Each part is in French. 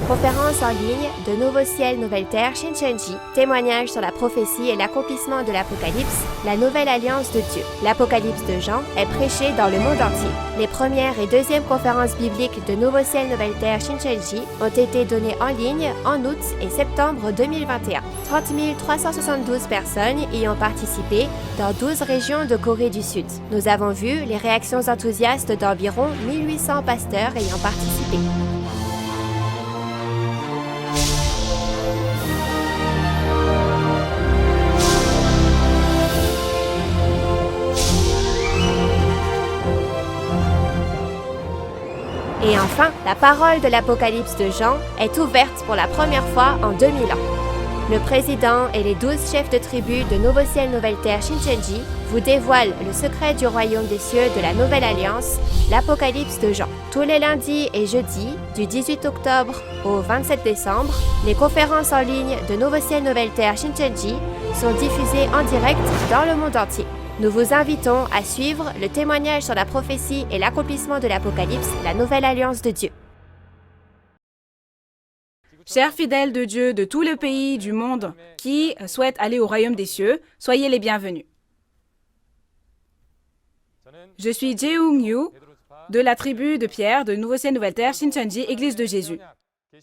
Conférence en ligne de Nouveau Ciel, Nouvelle Terre, Shincheonji, témoignage sur la prophétie et l'accomplissement de l'Apocalypse, la nouvelle alliance de Dieu. L'Apocalypse de Jean est prêché dans le monde entier. Les premières et deuxièmes conférences bibliques de Nouveau Ciel, Nouvelle Terre, Shincheonji ont été données en ligne en août et septembre 2021. 30 372 personnes y ont participé dans 12 régions de Corée du Sud. Nous avons vu les réactions enthousiastes d'environ 1800 pasteurs ayant participé. Et enfin, la parole de l'Apocalypse de Jean est ouverte pour la première fois en 2000 ans. Le président et les 12 chefs de tribu de Nouveau Ciel, Nouvelle Terre, Shincheonji vous dévoilent le secret du royaume des cieux de la Nouvelle Alliance, l'Apocalypse de Jean. Tous les lundis et jeudis, du 18 octobre au 27 décembre, les conférences en ligne de Nouveau Ciel, Nouvelle Terre, Shincheonji sont diffusées en direct dans le monde entier. Nous vous invitons à suivre le témoignage sur la prophétie et l'accomplissement de l'Apocalypse, la nouvelle alliance de Dieu. Chers fidèles de Dieu de tous les pays du monde qui souhaitent aller au royaume des cieux, soyez les bienvenus. Je suis Jeung-yu de la tribu de Pierre de Nouveau Ciel, Nouvelle Terre, Shincheonji, Église de Jésus.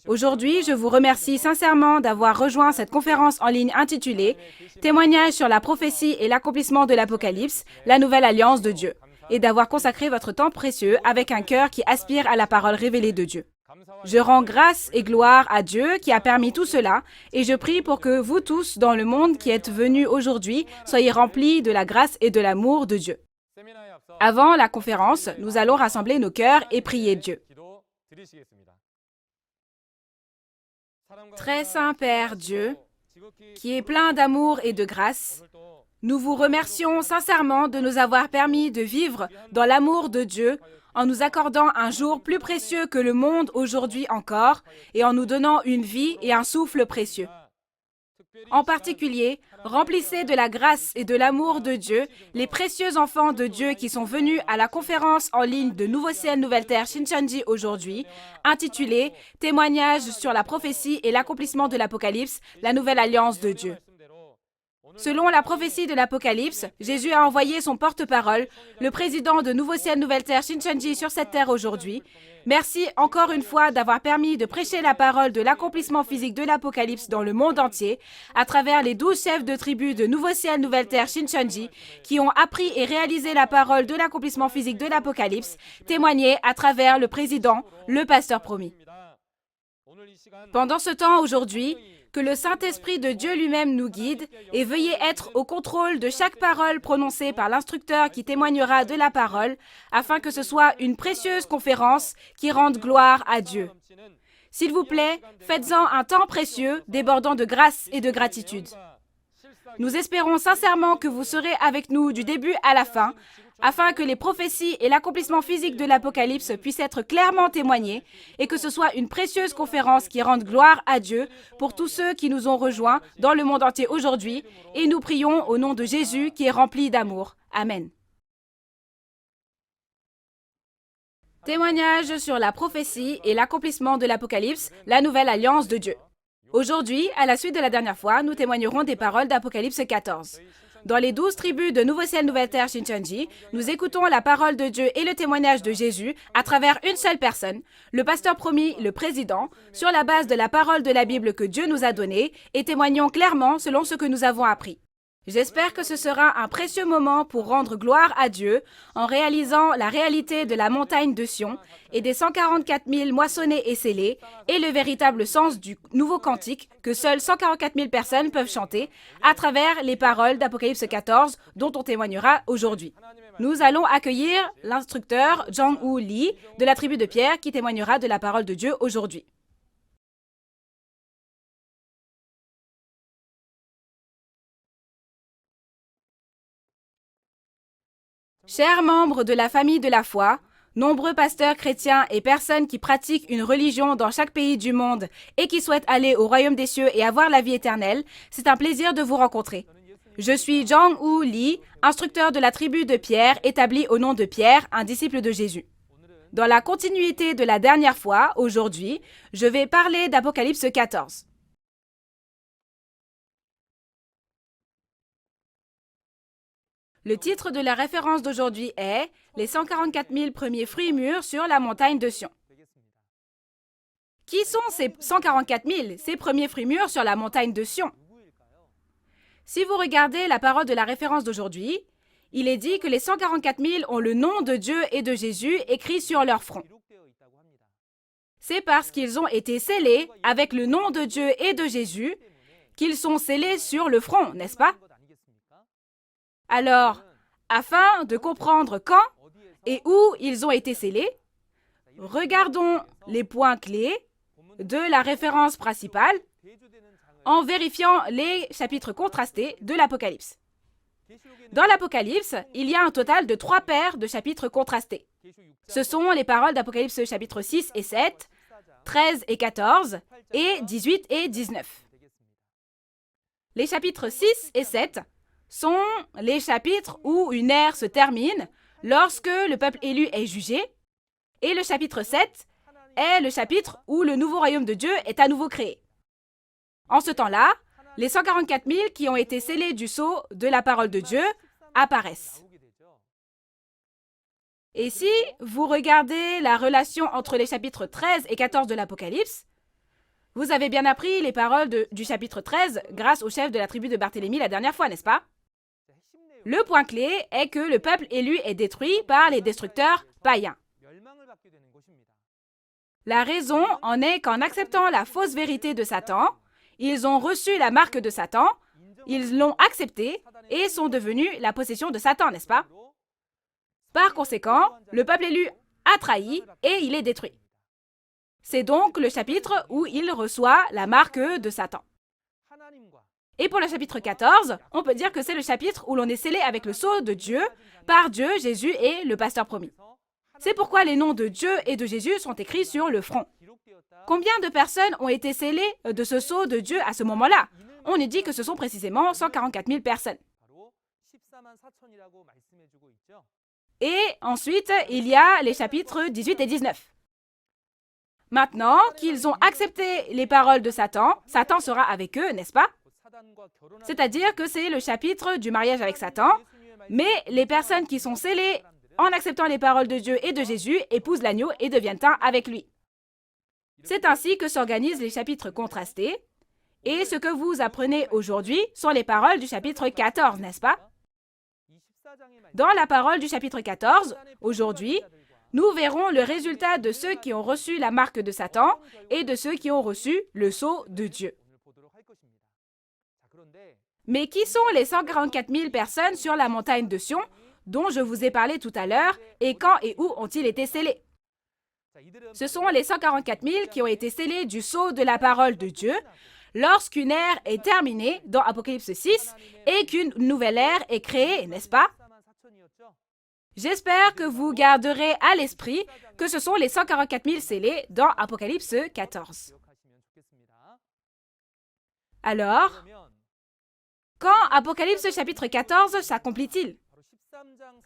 Aujourd'hui, je vous remercie sincèrement d'avoir rejoint cette conférence en ligne intitulée « Témoignage sur la prophétie et l'accomplissement de l'Apocalypse, la nouvelle alliance de Dieu » et d'avoir consacré votre temps précieux avec un cœur qui aspire à la parole révélée de Dieu. Je rends grâce et gloire à Dieu qui a permis tout cela et je prie pour que vous tous dans le monde qui êtes venus aujourd'hui soyez remplis de la grâce et de l'amour de Dieu. Avant la conférence, nous allons rassembler nos cœurs et prier Dieu. Très saint Père Dieu, qui est plein d'amour et de grâce, nous vous remercions sincèrement de nous avoir permis de vivre dans l'amour de Dieu en nous accordant un jour plus précieux que le monde aujourd'hui encore et en nous donnant une vie et un souffle précieux. En particulier, remplissez de la grâce et de l'amour de Dieu les précieux enfants de Dieu qui sont venus à la conférence en ligne de Nouveau Ciel, Nouvelle Terre, Shincheonji aujourd'hui, intitulée « Témoignage sur la prophétie et l'accomplissement de l'Apocalypse, la nouvelle alliance de Dieu ». Selon la prophétie de l'Apocalypse, Jésus a envoyé son porte-parole, le président de Nouveau Ciel, Nouvelle Terre, Shincheonji sur cette terre aujourd'hui. Merci encore une fois d'avoir permis de prêcher la parole de l'accomplissement physique de l'Apocalypse dans le monde entier à travers les 12 chefs de tribu de Nouveau Ciel, Nouvelle Terre, Shincheonji qui ont appris et réalisé la parole de l'accomplissement physique de l'Apocalypse, témoignée à travers le président, le pasteur promis. Pendant ce temps aujourd'hui, que le Saint-Esprit de Dieu lui-même nous guide et veuillez être au contrôle de chaque parole prononcée par l'instructeur qui témoignera de la parole, afin que ce soit une précieuse conférence qui rende gloire à Dieu. S'il vous plaît, faites-en un temps précieux, débordant de grâce et de gratitude. Nous espérons sincèrement que vous serez avec nous du début à la fin, afin que les prophéties et l'accomplissement physique de l'Apocalypse puissent être clairement témoignés et que ce soit une précieuse conférence qui rende gloire à Dieu pour tous ceux qui nous ont rejoints dans le monde entier aujourd'hui et nous prions au nom de Jésus qui est rempli d'amour. Amen. Témoignage sur la prophétie et l'accomplissement de l'Apocalypse, la nouvelle alliance de Dieu. Aujourd'hui, à la suite de la dernière fois, nous témoignerons des paroles d'Apocalypse 14. Dans les 12 tribus de Nouveau Ciel, Nouvelle Terre, Shincheonji, nous écoutons la parole de Dieu et le témoignage de Jésus à travers une seule personne, le pasteur promis, le président, sur la base de la parole de la Bible que Dieu nous a donnée et témoignons clairement selon ce que nous avons appris. J'espère que ce sera un précieux moment pour rendre gloire à Dieu en réalisant la réalité de la montagne de Sion et des 144 000 moissonnés et scellés et le véritable sens du nouveau cantique que seules 144 000 personnes peuvent chanter à travers les paroles d'Apocalypse 14 dont on témoignera aujourd'hui. Nous allons accueillir l'instructeur Jang-woo Lee de la tribu de Pierre qui témoignera de la parole de Dieu aujourd'hui. Chers membres de la famille de la foi, nombreux pasteurs chrétiens et personnes qui pratiquent une religion dans chaque pays du monde et qui souhaitent aller au royaume des cieux et avoir la vie éternelle, c'est un plaisir de vous rencontrer. Je suis Jang-woo Lee, instructeur de la tribu de Pierre, établi au nom de Pierre, un disciple de Jésus. Dans la continuité de la dernière fois, aujourd'hui, je vais parler d'Apocalypse 14. Le titre de la référence d'aujourd'hui est « Les 144 000 premiers fruits mûrs sur la montagne de Sion ». Qui sont ces 144 000, ces premiers fruits mûrs sur la montagne de Sion? Si vous regardez la parole de la référence d'aujourd'hui, il est dit que les 144 000 ont le nom de Dieu et de Jésus écrit sur leur front. C'est parce qu'ils ont été scellés avec le nom de Dieu et de Jésus qu'ils sont scellés sur le front, n'est-ce pas? Alors, afin de comprendre quand et où ils ont été scellés, regardons les points clés de la référence principale en vérifiant les chapitres contrastés de l'Apocalypse. Dans l'Apocalypse, il y a un total de 3 paires de chapitres contrastés. Ce sont les paroles d'Apocalypse chapitres 6 et 7, 13 et 14, et 18 et 19. Les chapitres 6 et 7 sont les chapitres où une ère se termine lorsque le peuple élu est jugé, et le chapitre 7 est le chapitre où le nouveau royaume de Dieu est à nouveau créé. En ce temps-là, les 144 000 qui ont été scellés du sceau de la parole de Dieu apparaissent. Et si vous regardez la relation entre les chapitres 13 et 14 de l'Apocalypse, vous avez bien appris les paroles du chapitre 13 grâce au chef de la tribu de Barthélemy la dernière fois, n'est-ce pas? Le point clé est que le peuple élu est détruit par les destructeurs païens. La raison en est qu'en acceptant la fausse vérité de Satan, ils ont reçu la marque de Satan, ils l'ont acceptée et sont devenus la possession de Satan, n'est-ce pas? Par conséquent, le peuple élu a trahi et il est détruit. C'est donc le chapitre où il reçoit la marque de Satan. Et pour le chapitre 14, on peut dire que c'est le chapitre où l'on est scellé avec le sceau de Dieu, par Dieu, Jésus et le pasteur promis. C'est pourquoi les noms de Dieu et de Jésus sont écrits sur le front. Combien de personnes ont été scellées de ce sceau de Dieu à ce moment-là? On nous dit que ce sont précisément 144 000 personnes. Et ensuite, il y a les chapitres 18 et 19. Maintenant qu'ils ont accepté les paroles de Satan, Satan sera avec eux, n'est-ce pas? C'est-à-dire que c'est le chapitre du mariage avec Satan, mais les personnes qui sont scellées en acceptant les paroles de Dieu et de Jésus épousent l'agneau et deviennent un avec lui. C'est ainsi que s'organisent les chapitres contrastés, et ce que vous apprenez aujourd'hui sont les paroles du chapitre 14, n'est-ce pas? Dans la parole du chapitre 14, aujourd'hui, nous verrons le résultat de ceux qui ont reçu la marque de Satan et de ceux qui ont reçu le sceau de Dieu. Mais qui sont les 144 000 personnes sur la montagne de Sion dont je vous ai parlé tout à l'heure et quand et où ont-ils été scellés? Ce sont les 144 000 qui ont été scellés du sceau de la parole de Dieu lorsqu'une ère est terminée dans Apocalypse 6 et qu'une nouvelle ère est créée, n'est-ce pas? J'espère que vous garderez à l'esprit que ce sont les 144 000 scellés dans Apocalypse 14. Alors, quand Apocalypse chapitre 14 s'accomplit-il?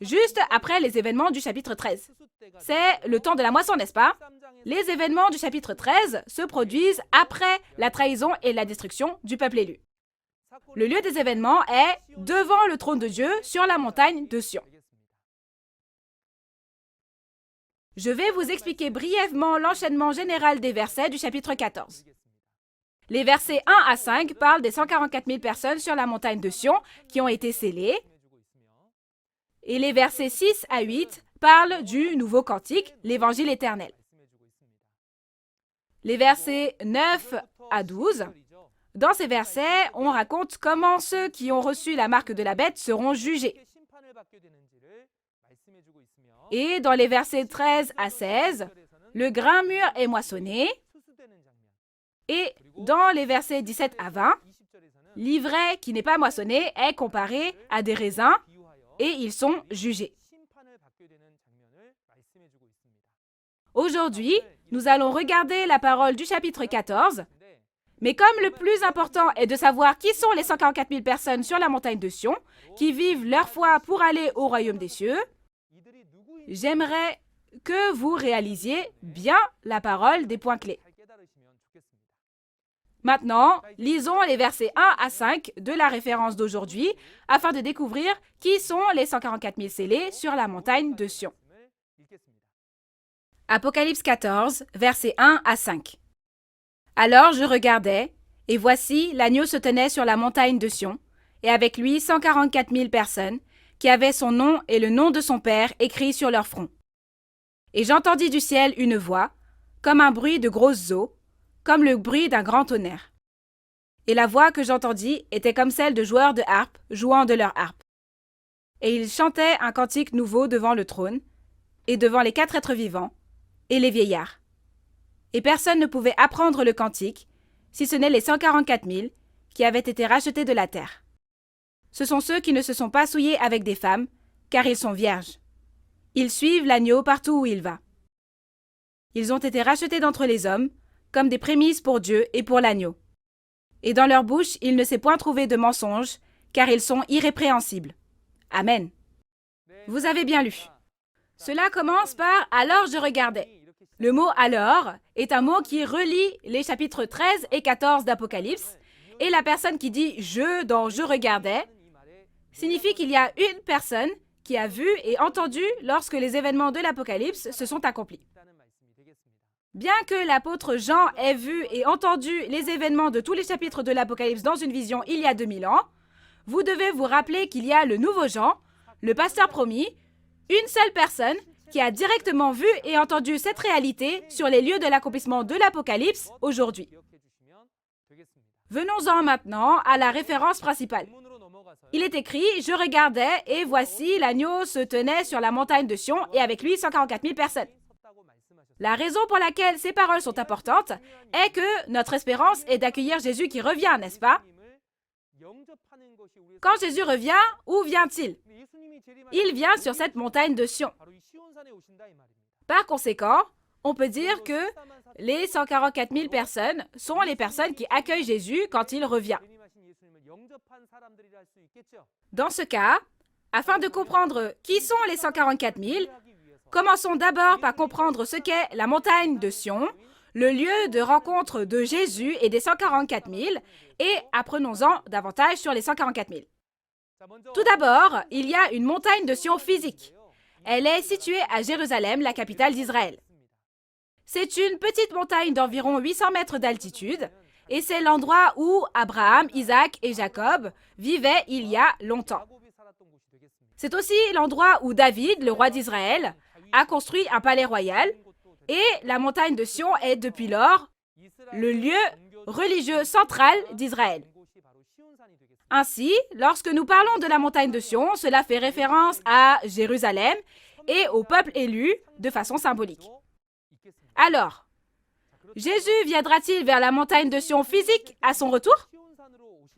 Juste après les événements du chapitre 13. C'est le temps de la moisson, n'est-ce pas? Les événements du chapitre 13 se produisent après la trahison et la destruction du peuple élu. Le lieu des événements est devant le trône de Dieu sur la montagne de Sion. Je vais vous expliquer brièvement l'enchaînement général des versets du chapitre 14. Les versets 1 à 5 parlent des 144 000 personnes sur la montagne de Sion qui ont été scellées. Et les versets 6 à 8 parlent du nouveau cantique, l'évangile éternel. Les versets 9 à 12, dans ces versets, on raconte comment ceux qui ont reçu la marque de la bête seront jugés. Et dans les versets 13 à 16, le grain mûr est moissonné. Et dans les versets 17 à 20, l'ivraie qui n'est pas moissonné est comparé à des raisins et ils sont jugés. Aujourd'hui, nous allons regarder la parole du chapitre 14, mais comme le plus important est de savoir qui sont les 144 000 personnes sur la montagne de Sion, qui vivent leur foi pour aller au royaume des cieux, j'aimerais que vous réalisiez bien la parole des points clés. Maintenant, lisons les versets 1 à 5 de la référence d'aujourd'hui afin de découvrir qui sont les 144 000 scellés sur la montagne de Sion. Apocalypse 14, versets 1 à 5. Alors je regardais, et voici, l'agneau se tenait sur la montagne de Sion, et avec lui 144 000 personnes, qui avaient son nom et le nom de son Père écrits sur leur front. Et j'entendis du ciel une voix, comme un bruit de grosses eaux, comme le bruit d'un grand tonnerre. Et la voix que j'entendis était comme celle de joueurs de harpe jouant de leur harpe. Et ils chantaient un cantique nouveau devant le trône, et devant les 4 êtres vivants, et les vieillards. Et personne ne pouvait apprendre le cantique, si ce n'est les 144 000 qui avaient été rachetés de la terre. Ce sont ceux qui ne se sont pas souillés avec des femmes, car ils sont vierges. Ils suivent l'agneau partout où il va. Ils ont été rachetés d'entre les hommes, comme des prémices pour Dieu et pour l'agneau. Et dans leur bouche, il ne s'est point trouvé de mensonge, car ils sont irrépréhensibles. Amen. Vous avez bien lu. Cela commence par « alors je regardais ». Le mot « alors » est un mot qui relie les chapitres 13 et 14 d'Apocalypse, et la personne qui dit « je » dans « je regardais » signifie qu'il y a une personne qui a vu et entendu lorsque les événements de l'Apocalypse se sont accomplis. Bien que l'apôtre Jean ait vu et entendu les événements de tous les chapitres de l'Apocalypse dans une vision il y a 2000 ans, vous devez vous rappeler qu'il y a le nouveau Jean, le pasteur promis, une seule personne qui a directement vu et entendu cette réalité sur les lieux de l'accomplissement de l'Apocalypse aujourd'hui. Venons-en maintenant à la référence principale. Il est écrit « Je regardais et voici l'agneau se tenait sur la montagne de Sion et avec lui 144 000 personnes ». La raison pour laquelle ces paroles sont importantes est que notre espérance est d'accueillir Jésus qui revient, n'est-ce pas? Quand Jésus revient, où vient-il? Il vient sur cette montagne de Sion. Par conséquent, on peut dire que les 144 000 personnes sont les personnes qui accueillent Jésus quand il revient. Dans ce cas, afin de comprendre qui sont les 144 000, commençons d'abord par comprendre ce qu'est la montagne de Sion, le lieu de rencontre de Jésus et des 144 000, et apprenons-en davantage sur les 144 000. Tout d'abord, il y a une montagne de Sion physique. Elle est située à Jérusalem, la capitale d'Israël. C'est une petite montagne d'environ 800 mètres d'altitude, et c'est l'endroit où Abraham, Isaac et Jacob vivaient il y a longtemps. C'est aussi l'endroit où David, le roi d'Israël, a construit un palais royal, et la montagne de Sion est depuis lors le lieu religieux central d'Israël. Ainsi, lorsque nous parlons de la montagne de Sion, cela fait référence à Jérusalem et au peuple élu de façon symbolique. Alors, Jésus viendra-t-il vers la montagne de Sion physique à son retour?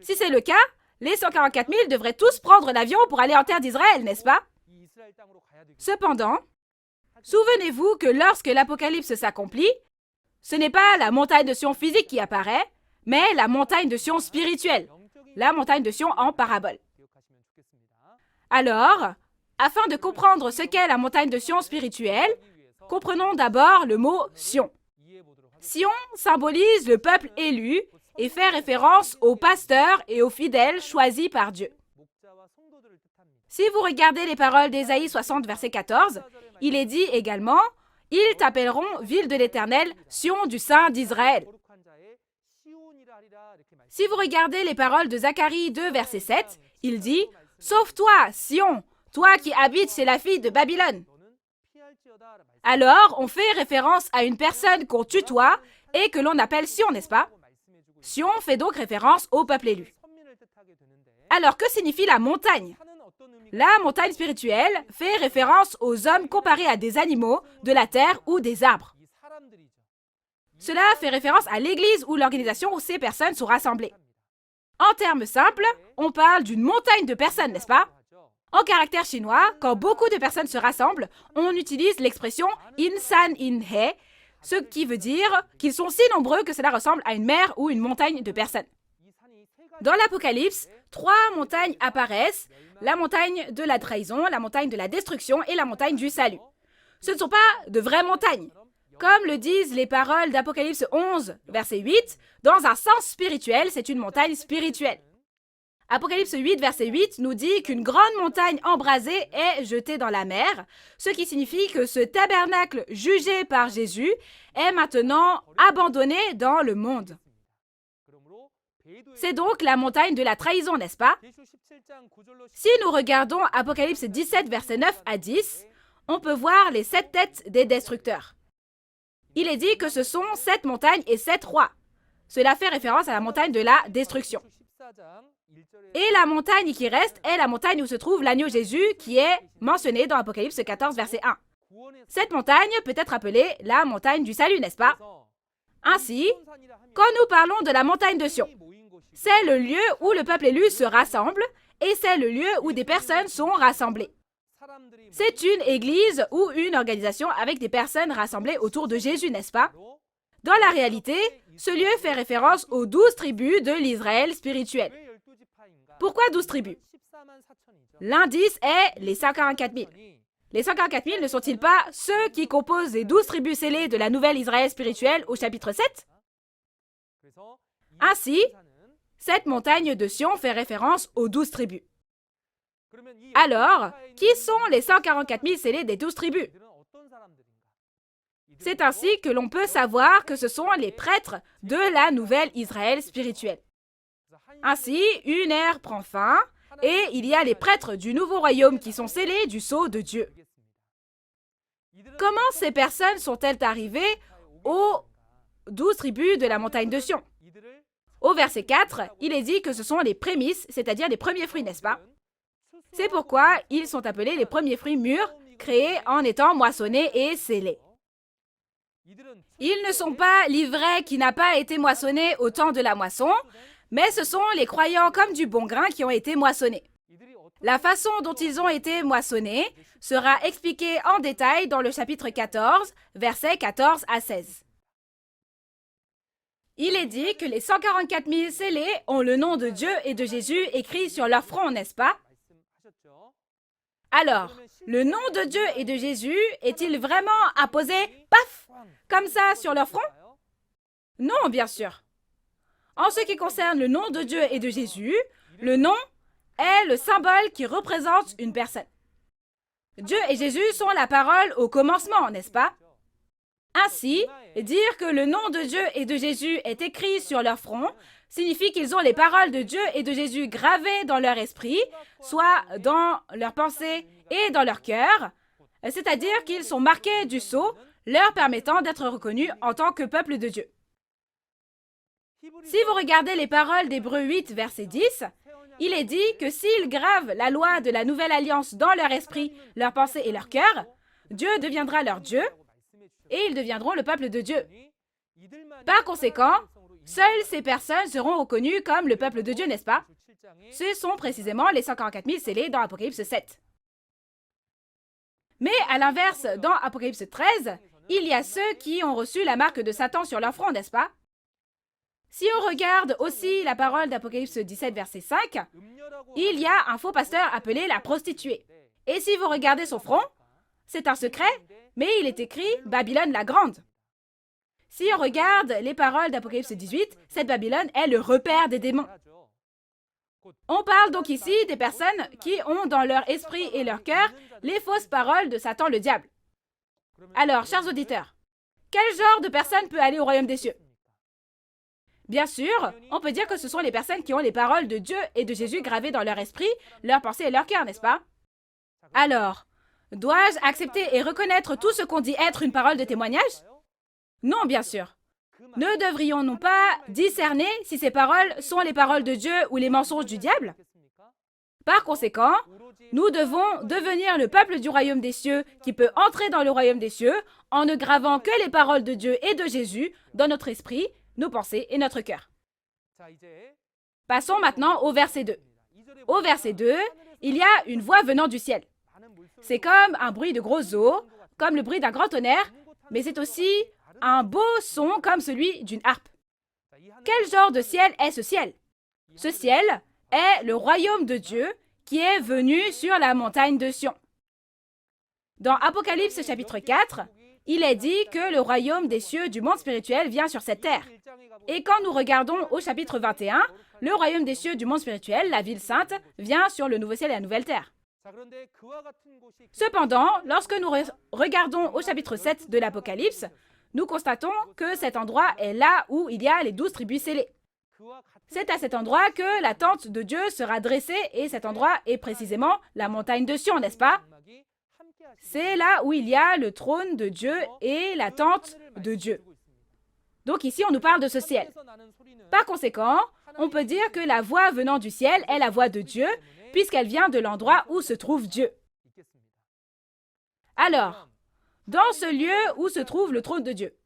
Si c'est le cas, les 144 000 devraient tous prendre l'avion pour aller en terre d'Israël, n'est-ce pas? Cependant, souvenez-vous que lorsque l'Apocalypse s'accomplit, ce n'est pas la montagne de Sion physique qui apparaît, mais la montagne de Sion spirituelle, la montagne de Sion en parabole. Alors, afin de comprendre ce qu'est la montagne de Sion spirituelle, comprenons d'abord le mot Sion. Sion symbolise le peuple élu et fait référence aux pasteurs et aux fidèles choisis par Dieu. Si vous regardez les paroles d'Ésaïe 60, verset 14, il est dit également « Ils t'appelleront ville de l'Éternel, Sion du Saint d'Israël ». Si vous regardez les paroles de Zacharie 2, verset 7, il dit « Sauve-toi, Sion, toi qui habites chez la fille de Babylone ». Alors, on fait référence à une personne qu'on tutoie et que l'on appelle Sion, n'est-ce pas? Sion fait donc référence au peuple élu. Alors, que signifie la montagne? La montagne spirituelle fait référence aux hommes comparés à des animaux, de la terre ou des arbres. Cela fait référence à l'église ou l'organisation où ces personnes sont rassemblées. En termes simples, on parle d'une montagne de personnes, n'est-ce pas? En caractère chinois, quand beaucoup de personnes se rassemblent, on utilise l'expression « insan in he », ce qui veut dire qu'ils sont si nombreux que cela ressemble à une mer ou une montagne de personnes. Dans l'Apocalypse, 3 montagnes apparaissent, la montagne de la trahison, la montagne de la destruction et la montagne du salut. Ce ne sont pas de vraies montagnes. Comme le disent les paroles d'Apocalypse 11, verset 8, dans un sens spirituel, c'est une montagne spirituelle. Apocalypse 8, verset 8 nous dit qu'une grande montagne embrasée est jetée dans la mer, ce qui signifie que ce tabernacle jugé par Jésus est maintenant abandonné dans le monde. C'est donc la montagne de la trahison, n'est-ce pas? Si nous regardons Apocalypse 17, verset 9 à 10, on peut voir les 7 têtes des destructeurs. Il est dit que ce sont 7 montagnes et 7 rois. Cela fait référence à la montagne de la destruction. Et la montagne qui reste est la montagne où se trouve l'agneau Jésus qui est mentionné dans Apocalypse 14, verset 1. Cette montagne peut être appelée la montagne du salut, n'est-ce pas? Ainsi, quand nous parlons de la montagne de Sion, c'est le lieu où le peuple élu se rassemble et c'est le lieu où des personnes sont rassemblées. C'est une église ou une organisation avec des personnes rassemblées autour de Jésus, n'est-ce pas? Dans la réalité, ce lieu fait référence aux 12 tribus de l'Israël spirituel. Pourquoi 12 tribus? L'indice est les 144 000. Les 144 000 ne sont-ils pas ceux qui composent les 12 tribus scellées de la nouvelle Israël spirituelle au chapitre 7? Ainsi, cette montagne de Sion fait référence aux 12 tribus. Alors, qui sont les 144 000 scellés des 12 tribus? C'est ainsi que l'on peut savoir que ce sont les prêtres de la nouvelle Israël spirituelle. Ainsi, une ère prend fin et il y a les prêtres du nouveau royaume qui sont scellés du sceau de Dieu. Comment ces personnes sont-elles arrivées aux 12 tribus de la montagne de Sion? Au verset 4, il est dit que ce sont les prémices, c'est-à-dire les premiers fruits, n'est-ce pas? C'est pourquoi ils sont appelés les premiers fruits mûrs, créés en étant moissonnés et scellés. Ils ne sont pas l'ivraie qui n'a pas été moissonné au temps de la moisson, mais ce sont les croyants comme du bon grain qui ont été moissonnés. La façon dont ils ont été moissonnés sera expliquée en détail dans le chapitre 14, versets 14 à 16. Il est dit que les 144 000 scellés ont le nom de Dieu et de Jésus écrit sur leur front, n'est-ce pas? Alors, le nom de Dieu et de Jésus est-il vraiment apposé, paf, comme ça sur leur front? Non, bien sûr. En ce qui concerne le nom de Dieu et de Jésus, le nom est le symbole qui représente une personne. Dieu et Jésus sont la parole au commencement, n'est-ce pas? Ainsi, dire que le nom de Dieu et de Jésus est écrit sur leur front signifie qu'ils ont les paroles de Dieu et de Jésus gravées dans leur esprit, soit dans leur pensée et dans leur cœur, c'est-à-dire qu'ils sont marqués du sceau, leur permettant d'être reconnus en tant que peuple de Dieu. Si vous regardez les paroles d'Hébreux 8, verset 10, il est dit que s'ils gravent la loi de la nouvelle alliance dans leur esprit, leur pensée et leur cœur, Dieu deviendra leur Dieu et ils deviendront le peuple de Dieu. Par conséquent, seules ces personnes seront reconnues comme le peuple de Dieu, n'est-ce pas? Ce sont précisément les 144 000 scellés dans Apocalypse 7. Mais à l'inverse, dans Apocalypse 13, il y a ceux qui ont reçu la marque de Satan sur leur front, n'est-ce pas? Si on regarde aussi la parole d'Apocalypse 17, verset 5, il y a un faux pasteur appelé la prostituée. Et si vous regardez son front, c'est un secret, mais il est écrit « Babylone la Grande ». Si on regarde les paroles d'Apocalypse 18, cette Babylone est le repère des démons. On parle donc ici des personnes qui ont dans leur esprit et leur cœur les fausses paroles de Satan le diable. Alors, chers auditeurs, quel genre de personne peut aller au royaume des cieux? Bien sûr, on peut dire que ce sont les personnes qui ont les paroles de Dieu et de Jésus gravées dans leur esprit, leur pensée et leur cœur, n'est-ce pas? Alors, dois-je accepter et reconnaître tout ce qu'on dit être une parole de témoignage? Non, bien sûr. Ne devrions-nous pas discerner si ces paroles sont les paroles de Dieu ou les mensonges du diable? Par conséquent, nous devons devenir le peuple du royaume des cieux qui peut entrer dans le royaume des cieux en ne gravant que les paroles de Dieu et de Jésus dans notre esprit, nos pensées et notre cœur. Passons maintenant au verset 2. Au verset 2, il y a une voix venant du ciel. C'est comme un bruit de grosses eaux, comme le bruit d'un grand tonnerre, mais c'est aussi un beau son comme celui d'une harpe. Quel genre de ciel est ce ciel? Ce ciel est le royaume de Dieu qui est venu sur la montagne de Sion. Dans Apocalypse chapitre 4, il est dit que le royaume des cieux du monde spirituel vient sur cette terre. Et quand nous regardons au chapitre 21, le royaume des cieux du monde spirituel, la ville sainte, vient sur le nouveau ciel et la nouvelle terre. Cependant, lorsque nous regardons au chapitre 7 de l'Apocalypse, nous constatons que cet endroit est là où il y a les 12 tribus scellées. C'est à cet endroit que la tente de Dieu sera dressée et cet endroit est précisément la montagne de Sion, n'est-ce pas? C'est là où il y a le trône de Dieu et la tente de Dieu. Donc ici, on nous parle de ce ciel. Par conséquent, on peut dire que la voix venant du ciel est la voix de Dieu, puisqu'elle vient de l'endroit où se trouve Dieu. Alors, dans ce lieu où se trouve le trône de Dieu,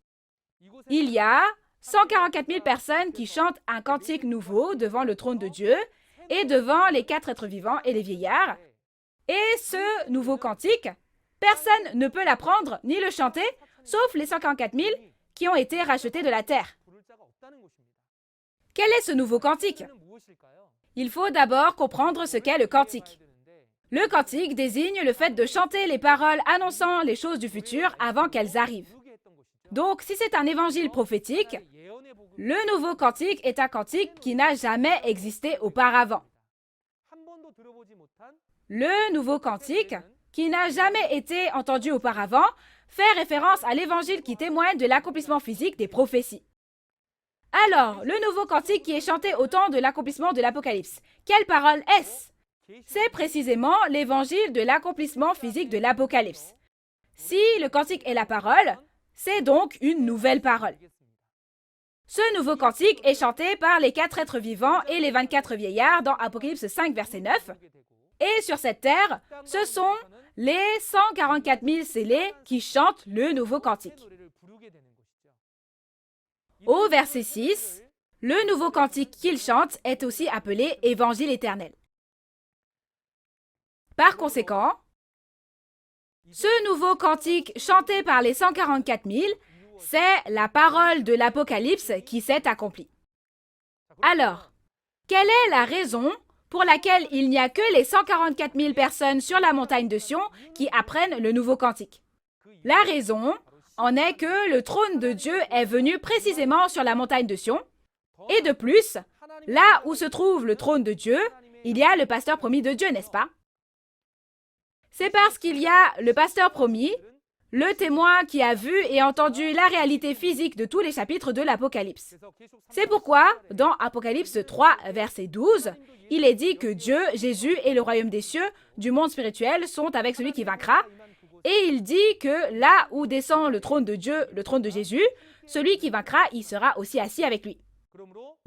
il y a 144 000 personnes qui chantent un cantique nouveau devant le trône de Dieu et devant les 4 êtres vivants et les vieillards. Et ce nouveau cantique, personne ne peut l'apprendre ni le chanter, sauf les 144 000 qui ont été rachetés de la terre. Quel est ce nouveau cantique? Il faut d'abord comprendre ce qu'est le cantique. Le cantique désigne le fait de chanter les paroles annonçant les choses du futur avant qu'elles arrivent. Donc, si c'est un évangile prophétique, le nouveau cantique est un cantique qui n'a jamais existé auparavant. Le nouveau cantique, qui n'a jamais été entendu auparavant, fait référence à l'évangile qui témoigne de l'accomplissement physique des prophéties. Alors, le nouveau cantique qui est chanté au temps de l'accomplissement de l'Apocalypse, quelle parole est-ce? C'est précisément l'évangile de l'accomplissement physique de l'Apocalypse. Si le cantique est la parole, c'est donc une nouvelle parole. Ce nouveau cantique est chanté par les 4 êtres vivants et les 24 vieillards dans Apocalypse 5, verset 9. Et sur cette terre, ce sont les 144 000 scellés qui chantent le nouveau cantique. Au verset 6, le nouveau cantique qu'ils chantent est aussi appelé Évangile éternel. Par conséquent, ce nouveau cantique chanté par les 144 000, c'est la parole de l'Apocalypse qui s'est accomplie. Alors, quelle est la raison pour laquelle il n'y a que les 144 000 personnes sur la montagne de Sion qui apprennent le nouveau cantique? La raison en est que le trône de Dieu est venu précisément sur la montagne de Sion, et de plus, là où se trouve le trône de Dieu, il y a le pasteur promis de Dieu, n'est-ce pas? C'est parce qu'il y a le pasteur promis, le témoin qui a vu et entendu la réalité physique de tous les chapitres de l'Apocalypse. C'est pourquoi, dans Apocalypse 3, verset 12, il est dit que Dieu, Jésus et le royaume des cieux du monde spirituel sont avec celui qui vaincra. Et il dit que là où descend le trône de Dieu, le trône de Jésus, celui qui vaincra y sera aussi assis avec lui.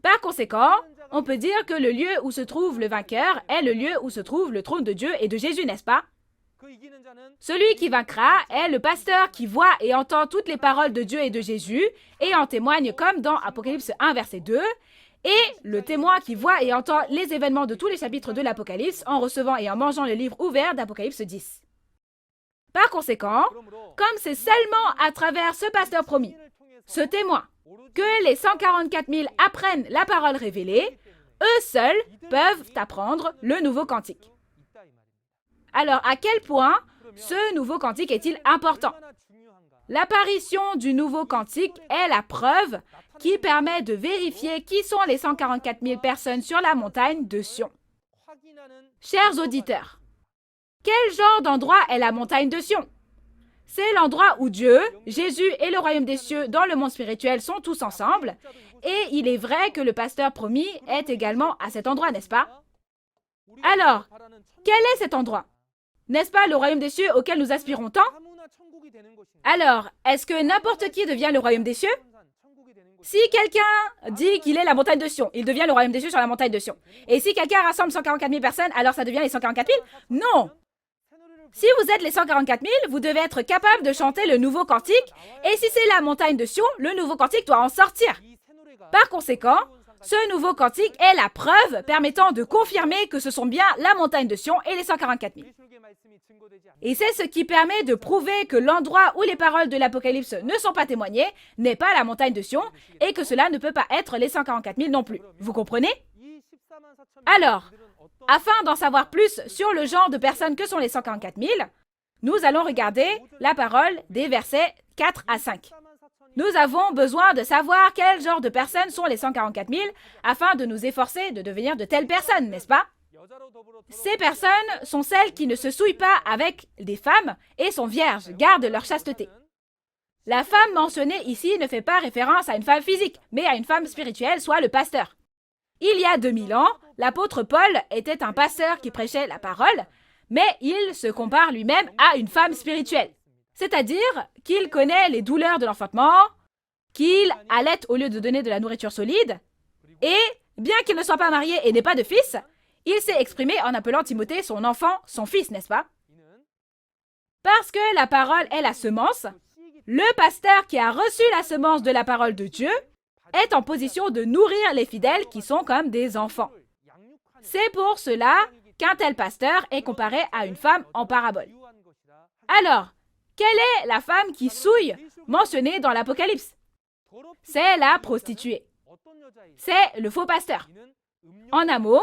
Par conséquent, on peut dire que le lieu où se trouve le vainqueur est le lieu où se trouve le trône de Dieu et de Jésus, n'est-ce pas? Celui qui vaincra est le pasteur qui voit et entend toutes les paroles de Dieu et de Jésus et en témoigne comme dans Apocalypse 1, verset 2, et le témoin qui voit et entend les événements de tous les chapitres de l'Apocalypse en recevant et en mangeant le livre ouvert d'Apocalypse 10. Par conséquent, comme c'est seulement à travers ce pasteur promis, ce témoin, que les 144 000 apprennent la parole révélée, eux seuls peuvent apprendre le nouveau cantique. Alors, à quel point ce nouveau cantique est-il important? L'apparition du nouveau cantique est la preuve qui permet de vérifier qui sont les 144 000 personnes sur la montagne de Sion. Chers auditeurs, quel genre d'endroit est la montagne de Sion? C'est l'endroit où Dieu, Jésus et le royaume des cieux dans le monde spirituel sont tous ensemble. Et il est vrai que le pasteur promis est également à cet endroit, n'est-ce pas? Alors, quel est cet endroit? N'est-ce pas le royaume des cieux auquel nous aspirons tant? Alors, est-ce que n'importe qui devient le royaume des cieux? Si quelqu'un dit qu'il est la montagne de Sion, il devient le royaume des cieux sur la montagne de Sion. Et si quelqu'un rassemble 144 000 personnes, alors ça devient les 144 000? Non! Si vous êtes les 144 000, vous devez être capable de chanter le nouveau cantique, et si c'est la montagne de Sion, le nouveau cantique doit en sortir. Par conséquent, ce nouveau cantique est la preuve permettant de confirmer que ce sont bien la montagne de Sion et les 144 000. Et c'est ce qui permet de prouver que l'endroit où les paroles de l'Apocalypse ne sont pas témoignées n'est pas la montagne de Sion et que cela ne peut pas être les 144 000 non plus. Vous comprenez? Alors, afin d'en savoir plus sur le genre de personnes que sont les 144 000, Nous allons regarder la parole des versets 4 à 5. Nous avons besoin de savoir quel genre de personnes sont les 144 000 afin de nous efforcer de devenir de telles personnes, n'est-ce pas? Ces personnes sont celles qui ne se souillent pas avec des femmes et sont vierges, gardent leur chasteté. La femme mentionnée ici ne fait pas référence à une femme physique, mais à une femme spirituelle, soit le pasteur. Il y a 2000 ans, l'apôtre Paul était un pasteur qui prêchait la parole, mais il se compare lui-même à une femme spirituelle. C'est-à-dire qu'il connaît les douleurs de l'enfantement, qu'il allait au lieu de donner de la nourriture solide, et, bien qu'il ne soit pas marié et n'ait pas de fils, il s'est exprimé en appelant Timothée son enfant, son fils, n'est-ce pas? Parce que la parole est la semence, le pasteur qui a reçu la semence de la parole de Dieu est en position de nourrir les fidèles qui sont comme des enfants. C'est pour cela qu'un tel pasteur est comparé à une femme en parabole. Alors, quelle est la femme qui souille mentionnée dans l'Apocalypse? C'est la prostituée. C'est le faux pasteur. En un mot,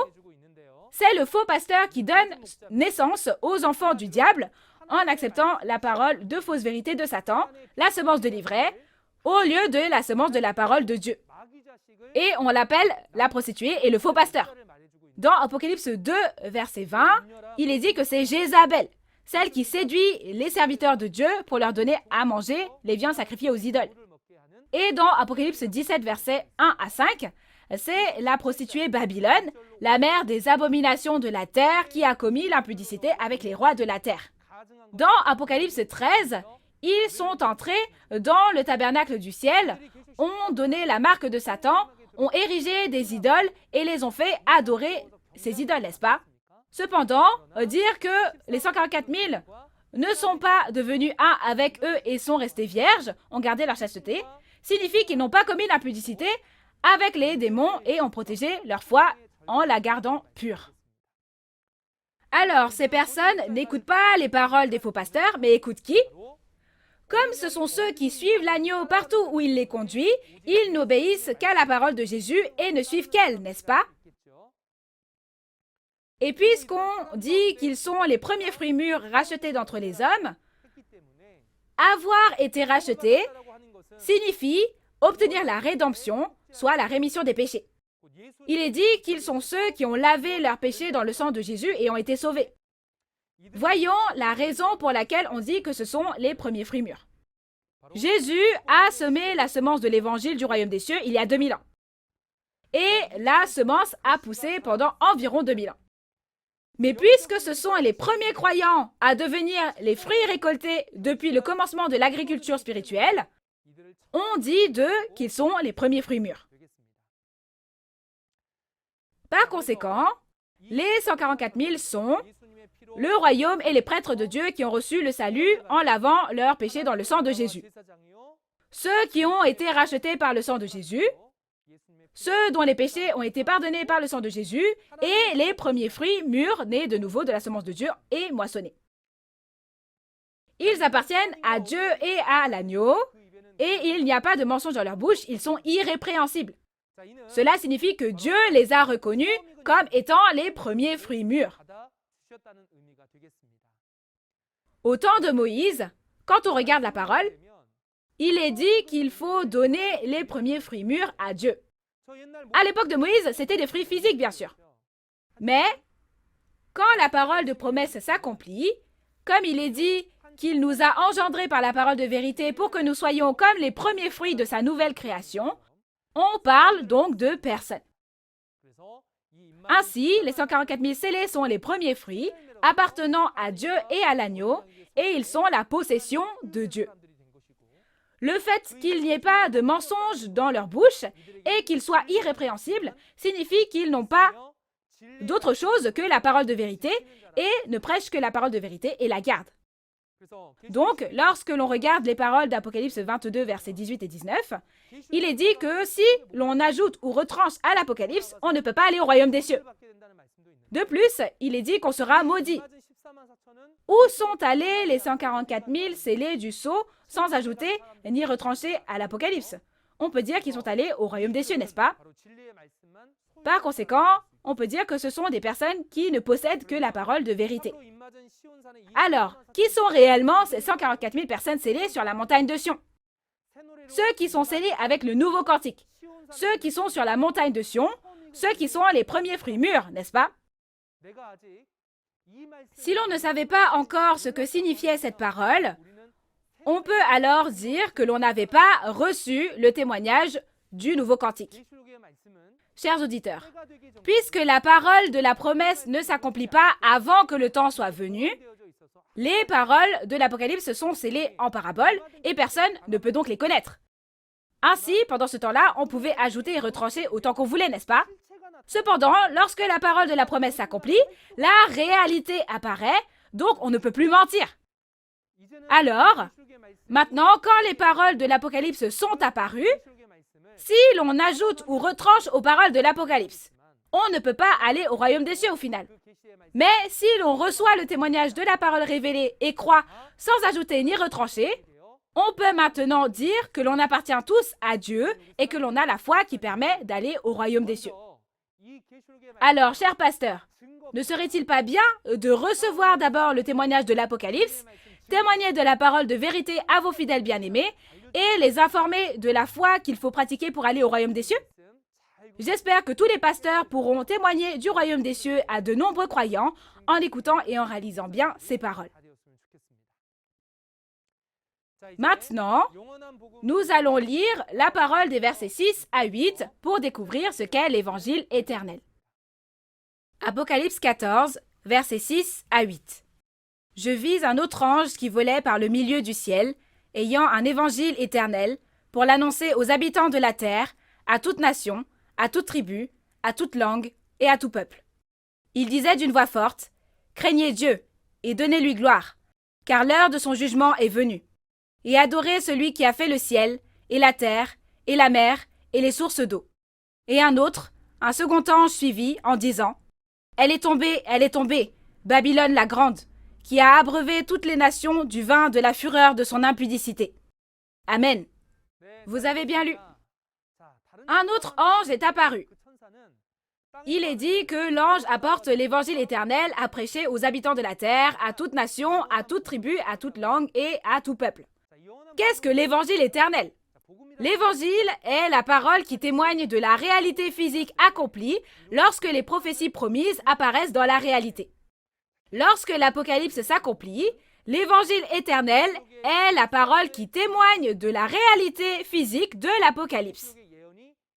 c'est le faux pasteur qui donne naissance aux enfants du diable en acceptant la parole de fausse vérité de Satan, la semence de l'ivraie, au lieu de la semence de la parole de Dieu. Et on l'appelle la prostituée et le faux pasteur. Dans Apocalypse 2, verset 20, il est dit que c'est Jézabel, celle qui séduit les serviteurs de Dieu pour leur donner à manger les viandes sacrifiées aux idoles. Et dans Apocalypse 17, versets 1 à 5, c'est la prostituée Babylone, la mère des abominations de la terre qui a commis l'impudicité avec les rois de la terre. Dans Apocalypse 13, ils sont entrés dans le tabernacle du ciel, ont donné la marque de Satan, ont érigé des idoles et les ont fait adorer ces idoles, n'est-ce pas? Cependant, dire que les 144 000 ne sont pas devenus un avec eux et sont restés vierges, ont gardé leur chasteté, signifie qu'ils n'ont pas commis l'impudicité avec les démons et ont protégé leur foi en la gardant pure. Alors, ces personnes n'écoutent pas les paroles des faux pasteurs, mais écoutent qui? Comme ce sont ceux qui suivent l'agneau partout où il les conduit, ils n'obéissent qu'à la parole de Jésus et ne suivent qu'elle, n'est-ce pas? Et puisqu'on dit qu'ils sont les premiers fruits mûrs rachetés d'entre les hommes, avoir été racheté signifie obtenir la rédemption, soit la rémission des péchés. Il est dit qu'ils sont ceux qui ont lavé leurs péchés dans le sang de Jésus et ont été sauvés. Voyons la raison pour laquelle on dit que ce sont les premiers fruits mûrs. Jésus a semé la semence de l'évangile du royaume des cieux il y a 2000 ans. Et la semence a poussé pendant environ 2000 ans. Mais puisque ce sont les premiers croyants à devenir les fruits récoltés depuis le commencement de l'agriculture spirituelle, on dit d'eux qu'ils sont les premiers fruits mûrs. Par conséquent, les 144 000 sont le royaume et les prêtres de Dieu qui ont reçu le salut en lavant leurs péchés dans le sang de Jésus. Ceux qui ont été rachetés par le sang de Jésus, ceux dont les péchés ont été pardonnés par le sang de Jésus, et les premiers fruits mûrs nés de nouveau de la semence de Dieu et moissonnés. Ils appartiennent à Dieu et à l'agneau, et il n'y a pas de mensonge dans leur bouche, ils sont irrépréhensibles. Cela signifie que Dieu les a reconnus comme étant les premiers fruits mûrs. Au temps de Moïse, quand on regarde la parole, il est dit qu'il faut donner les premiers fruits mûrs à Dieu. À l'époque de Moïse, c'était des fruits physiques, bien sûr. Mais, quand la parole de promesse s'accomplit, comme il est dit qu'il nous a engendrés par la parole de vérité pour que nous soyons comme les premiers fruits de sa nouvelle création, on parle donc de personnes. Ainsi, les 144 000 scellés sont les premiers fruits appartenant à Dieu et à l'agneau, et ils sont la possession de Dieu. Le fait qu'il n'y ait pas de mensonge dans leur bouche et qu'ils soient irrépréhensibles signifie qu'ils n'ont pas d'autre chose que la parole de vérité et ne prêchent que la parole de vérité et la gardent. Donc, lorsque l'on regarde les paroles d'Apocalypse 22, versets 18 et 19, il est dit que si l'on ajoute ou retranche à l'Apocalypse, on ne peut pas aller au royaume des cieux. De plus, il est dit qu'on sera maudit. Où sont allés les 144 000 scellés du sceau sans ajouter ni retrancher à l'Apocalypse? On peut dire qu'ils sont allés au royaume des cieux, n'est-ce pas? Par conséquent, on peut dire que ce sont des personnes qui ne possèdent que la parole de vérité. Alors, qui sont réellement ces 144 000 personnes scellées sur la montagne de Sion? Ceux qui sont scellés avec le nouveau cantique. Ceux qui sont sur la montagne de Sion, ceux qui sont les premiers fruits mûrs, n'est-ce pas? Si l'on ne savait pas encore ce que signifiait cette parole, on peut alors dire que l'on n'avait pas reçu le témoignage du nouveau cantique. Chers auditeurs, puisque la parole de la promesse ne s'accomplit pas avant que le temps soit venu, les paroles de l'Apocalypse sont scellées en paraboles et personne ne peut donc les connaître. Ainsi, pendant ce temps-là, on pouvait ajouter et retrancher autant qu'on voulait, n'est-ce pas? Cependant, lorsque la parole de la promesse s'accomplit, la réalité apparaît, donc on ne peut plus mentir. Alors, maintenant, quand les paroles de l'Apocalypse sont apparues, si l'on ajoute ou retranche aux paroles de l'Apocalypse, on ne peut pas aller au royaume des cieux au final. Mais si l'on reçoit le témoignage de la parole révélée et croit sans ajouter ni retrancher, on peut maintenant dire que l'on appartient tous à Dieu et que l'on a la foi qui permet d'aller au royaume des cieux. Alors, cher pasteur, ne serait-il pas bien de recevoir d'abord le témoignage de l'Apocalypse, témoigner de la parole de vérité à vos fidèles bien-aimés et les informer de la foi qu'il faut pratiquer pour aller au royaume des cieux? J'espère que tous les pasteurs pourront témoigner du royaume des cieux à de nombreux croyants en écoutant et en réalisant bien ces paroles. Maintenant, nous allons lire la parole des versets 6 à 8 pour découvrir ce qu'est l'évangile éternel. Apocalypse 14, versets 6 à 8. Je vis un autre ange qui volait par le milieu du ciel, ayant un évangile éternel, pour l'annoncer aux habitants de la terre, à toute nation, à toute tribu, à toute langue et à tout peuple. Il disait d'une voix forte, « Craignez Dieu et donnez-lui gloire, car l'heure de son jugement est venue. Et adorez celui qui a fait le ciel, et la terre, et la mer, et les sources d'eau. » Et un autre, un second ange suivit, en disant, « Elle est tombée, Babylone la grande, qui a abreuvé toutes les nations du vin de la fureur de son impudicité. » Amen. Vous avez bien lu. Un autre ange est apparu. Il est dit que l'ange apporte l'évangile éternel à prêcher aux habitants de la terre, à toute nation, à toute tribu, à toute langue et à tout peuple. Qu'est-ce que l'évangile éternel? L'évangile est la parole qui témoigne de la réalité physique accomplie lorsque les prophéties promises apparaissent dans la réalité. Lorsque l'Apocalypse s'accomplit, l'évangile éternel est la parole qui témoigne de la réalité physique de l'Apocalypse.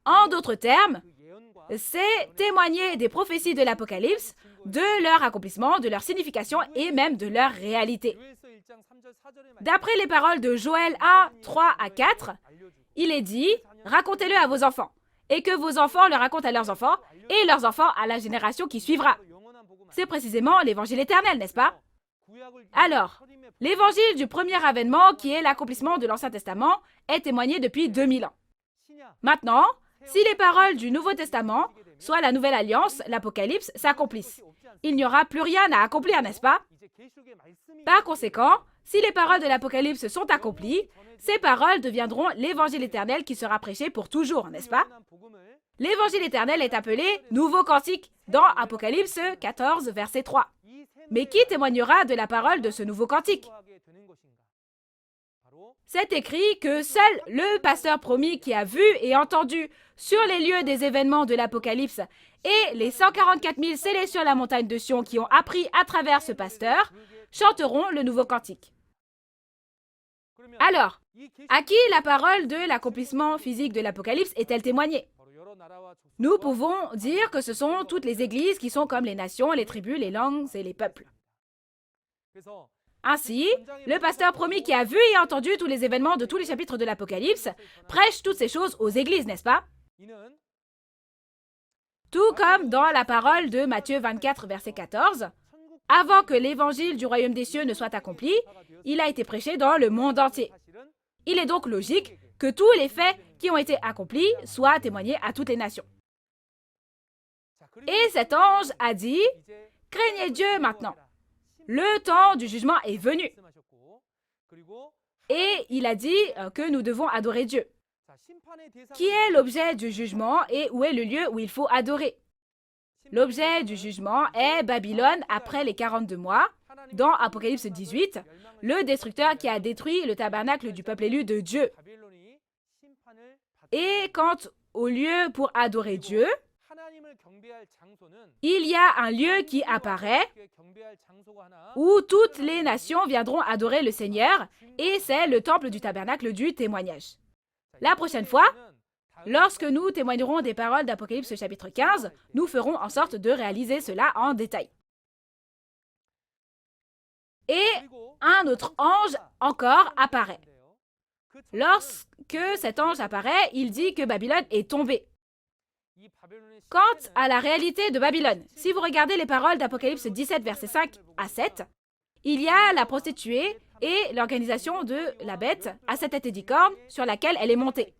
En d'autres termes, c'est témoigner des prophéties de l'Apocalypse, de leur accomplissement, de leur signification et même de leur réalité. D'après les paroles de Joël 1, 3 à 4, il est dit « Racontez-le à vos enfants, et que vos enfants le racontent à leurs enfants, et leurs enfants à la génération qui suivra. » C'est précisément l'évangile éternel, n'est-ce pas? Alors, l'évangile du premier avènement, qui est l'accomplissement de l'Ancien Testament, est témoigné depuis 2000 ans. Maintenant, si les paroles du Nouveau Testament, soit la Nouvelle Alliance, l'Apocalypse, s'accomplissent, il n'y aura plus rien à accomplir, n'est-ce pas? Par conséquent, si les paroles de l'Apocalypse sont accomplies, ces paroles deviendront l'évangile éternel qui sera prêché pour toujours, n'est-ce pas? L'évangile éternel est appelé Nouveau Cantique dans Apocalypse 14, verset 3. Mais qui témoignera de la parole de ce nouveau cantique? C'est écrit que seul le pasteur promis qui a vu et entendu sur les lieux des événements de l'Apocalypse et les 144 000 scellés sur la montagne de Sion qui ont appris à travers ce pasteur chanteront le nouveau cantique. Alors, à qui la parole de l'accomplissement physique de l'Apocalypse est-elle témoignée? Nous pouvons dire que ce sont toutes les églises qui sont comme les nations, les tribus, les langues et les peuples. Ainsi, le pasteur promis qui a vu et entendu tous les événements de tous les chapitres de l'Apocalypse prêche toutes ces choses aux églises, n'est-ce pas? Tout comme dans la parole de Matthieu 24, verset 14, « Avant que l'évangile du royaume des cieux ne soit accompli, il a été prêché dans le monde entier. » Il est donc logique que tous les faits qui ont été accomplis soient témoignés à toutes les nations. Et cet ange a dit, « Craignez Dieu maintenant. Le temps du jugement est venu. » Et il a dit que nous devons adorer Dieu. Qui est l'objet du jugement et où est le lieu où il faut adorer? L'objet du jugement est Babylone après les 42 mois, dans Apocalypse 18, le destructeur qui a détruit le tabernacle du peuple élu de Dieu. Et quant au lieu pour adorer Dieu, il y a un lieu qui apparaît où toutes les nations viendront adorer le Seigneur, et c'est le temple du tabernacle du témoignage. La prochaine fois, lorsque nous témoignerons des paroles d'Apocalypse chapitre 15, nous ferons en sorte de réaliser cela en détail. Et un autre ange encore apparaît. Lorsque cet ange apparaît, il dit que Babylone est tombée. Quant à la réalité de Babylone, si vous regardez les paroles d'Apocalypse 17, versets 5 à 7, il y a la prostituée et l'organisation de la bête à cette tête édicorne sur laquelle elle est montée.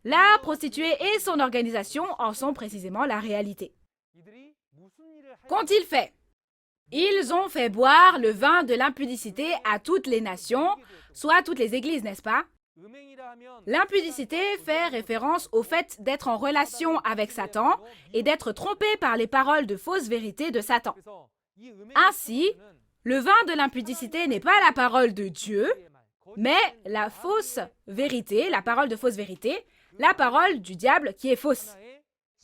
La prostituée et son organisation en sont précisément la réalité. Qu'ont-ils fait? Ils ont fait boire le vin de l'impudicité à toutes les nations, soit toutes les églises, n'est-ce pas? L'impudicité fait référence au fait d'être en relation avec Satan et d'être trompé par les paroles de fausses vérités de Satan. Ainsi, le vin de l'impudicité n'est pas la parole de Dieu, mais la fausse vérité, la parole de fausse vérité, la parole du diable qui est fausse.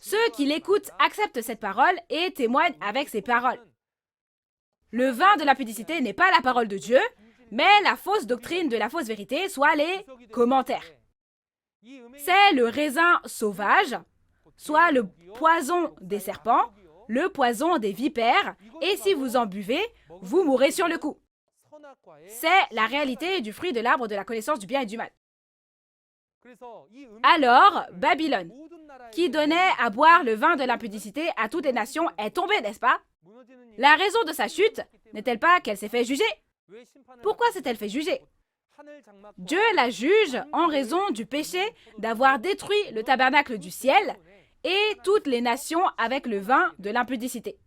Ceux qui l'écoutent acceptent cette parole et témoignent avec ces paroles. Le vin de l'impudicité n'est pas la parole de Dieu, mais la fausse doctrine de la fausse vérité, soit les commentaires. C'est le raisin sauvage, soit le poison des serpents, le poison des vipères, et si vous en buvez, vous mourrez sur le coup. C'est la réalité du fruit de l'arbre de la connaissance du bien et du mal. Alors, Babylone, qui donnait à boire le vin de l'impudicité à toutes les nations, est tombée, n'est-ce pas? La raison de sa chute n'est-elle pas qu'elle s'est fait juger? Pourquoi s'est-elle fait juger? Dieu la juge en raison du péché d'avoir détruit le tabernacle du ciel et toutes les nations avec le vin de l'impudicité.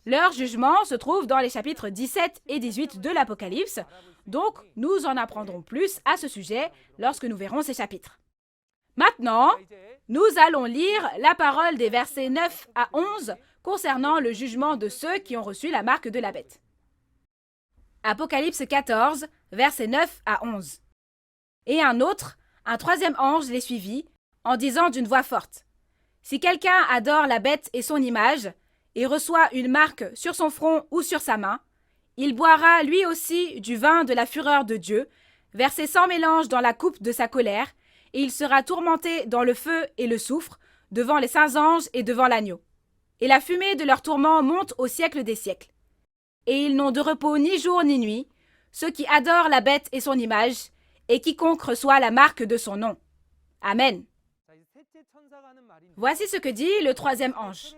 Leur jugement se trouve dans les chapitres 17 et 18 de l'Apocalypse, donc nous en apprendrons plus à ce sujet lorsque nous verrons ces chapitres. Maintenant, nous allons lire la parole des versets 9 à 11 concernant le jugement de ceux qui ont reçu la marque de la bête. Apocalypse 14, versets 9 à 11. Et un troisième ange les suivit, en disant d'une voix forte, « Si quelqu'un adore la bête et son image, et reçoit une marque sur son front ou sur sa main, il boira lui aussi du vin de la fureur de Dieu, versé sans mélange dans la coupe de sa colère, et il sera tourmenté dans le feu et le soufre, devant les saints anges et devant l'agneau. Et la fumée de leur tourment monte au siècle des siècles. Et ils n'ont de repos ni jour ni nuit, ceux qui adorent la bête et son image, et quiconque reçoit la marque de son nom. Amen. Voici ce que dit le troisième ange.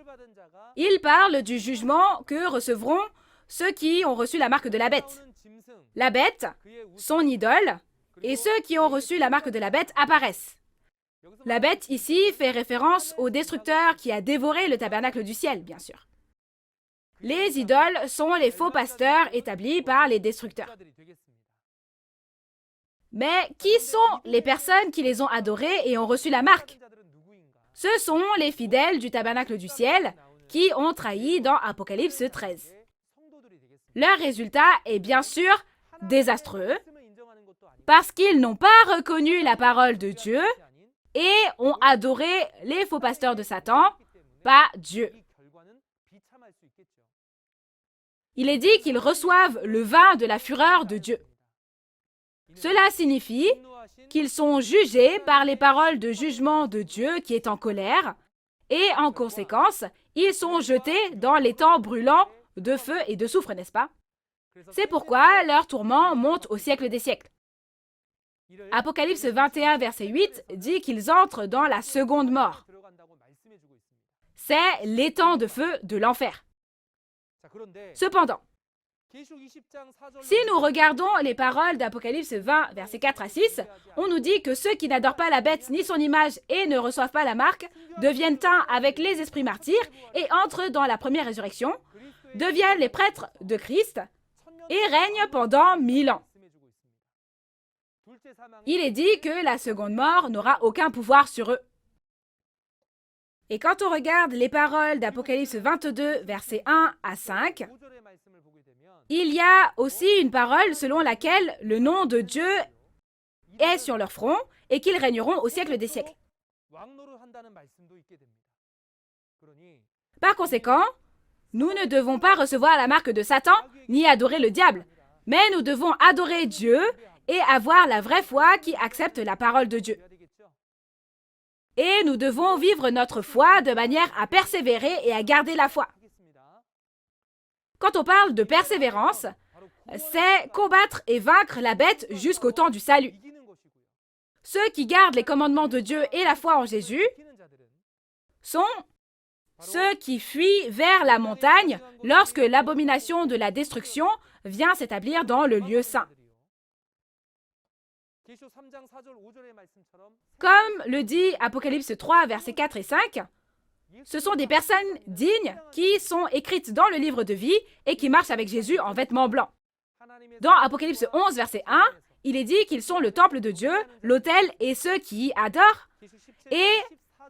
Il parle du jugement que recevront ceux qui ont reçu la marque de la bête. La bête, son idole, et ceux qui ont reçu la marque de la bête apparaissent. La bête ici fait référence au destructeur qui a dévoré le tabernacle du ciel, bien sûr. Les idoles sont les faux pasteurs établis par les destructeurs. Mais qui sont les personnes qui les ont adorés et ont reçu la marque? Ce sont les fidèles du tabernacle du ciel qui ont trahi dans Apocalypse 13. Leur résultat est bien sûr désastreux parce qu'ils n'ont pas reconnu la parole de Dieu et ont adoré les faux pasteurs de Satan, pas Dieu. Il est dit qu'ils reçoivent le vin de la fureur de Dieu. Cela signifie qu'ils sont jugés par les paroles de jugement de Dieu qui est en colère, et en conséquence, ils sont jetés dans l'étang brûlant de feu et de soufre, n'est-ce pas? C'est pourquoi leur tourment monte au siècle des siècles. Apocalypse 21, verset 8 dit qu'ils entrent dans la seconde mort. C'est l'étang de feu de l'enfer. Cependant, si nous regardons les paroles d'Apocalypse 20, versets 4 à 6, on nous dit que ceux qui n'adorent pas la bête ni son image et ne reçoivent pas la marque deviennent un avec les esprits martyrs et entrent dans la première résurrection, deviennent les prêtres de Christ et règnent pendant 1000 ans. Il est dit que la seconde mort n'aura aucun pouvoir sur eux. Et quand on regarde les paroles d'Apocalypse 22, versets 1 à 5, il y a aussi une parole selon laquelle le nom de Dieu est sur leur front et qu'ils régneront au siècle des siècles. Par conséquent, nous ne devons pas recevoir la marque de Satan ni adorer le diable, mais nous devons adorer Dieu et avoir la vraie foi qui accepte la parole de Dieu. Et nous devons vivre notre foi de manière à persévérer et à garder la foi. Quand on parle de persévérance, c'est combattre et vaincre la bête jusqu'au temps du salut. Ceux qui gardent les commandements de Dieu et la foi en Jésus sont ceux qui fuient vers la montagne lorsque l'abomination de la destruction vient s'établir dans le lieu saint. Comme le dit Apocalypse 3, versets 4 et 5, ce sont des personnes dignes qui sont écrites dans le livre de vie et qui marchent avec Jésus en vêtements blancs. Dans Apocalypse 11, verset 1, il est dit qu'ils sont le temple de Dieu, l'autel et ceux qui y adorent. Et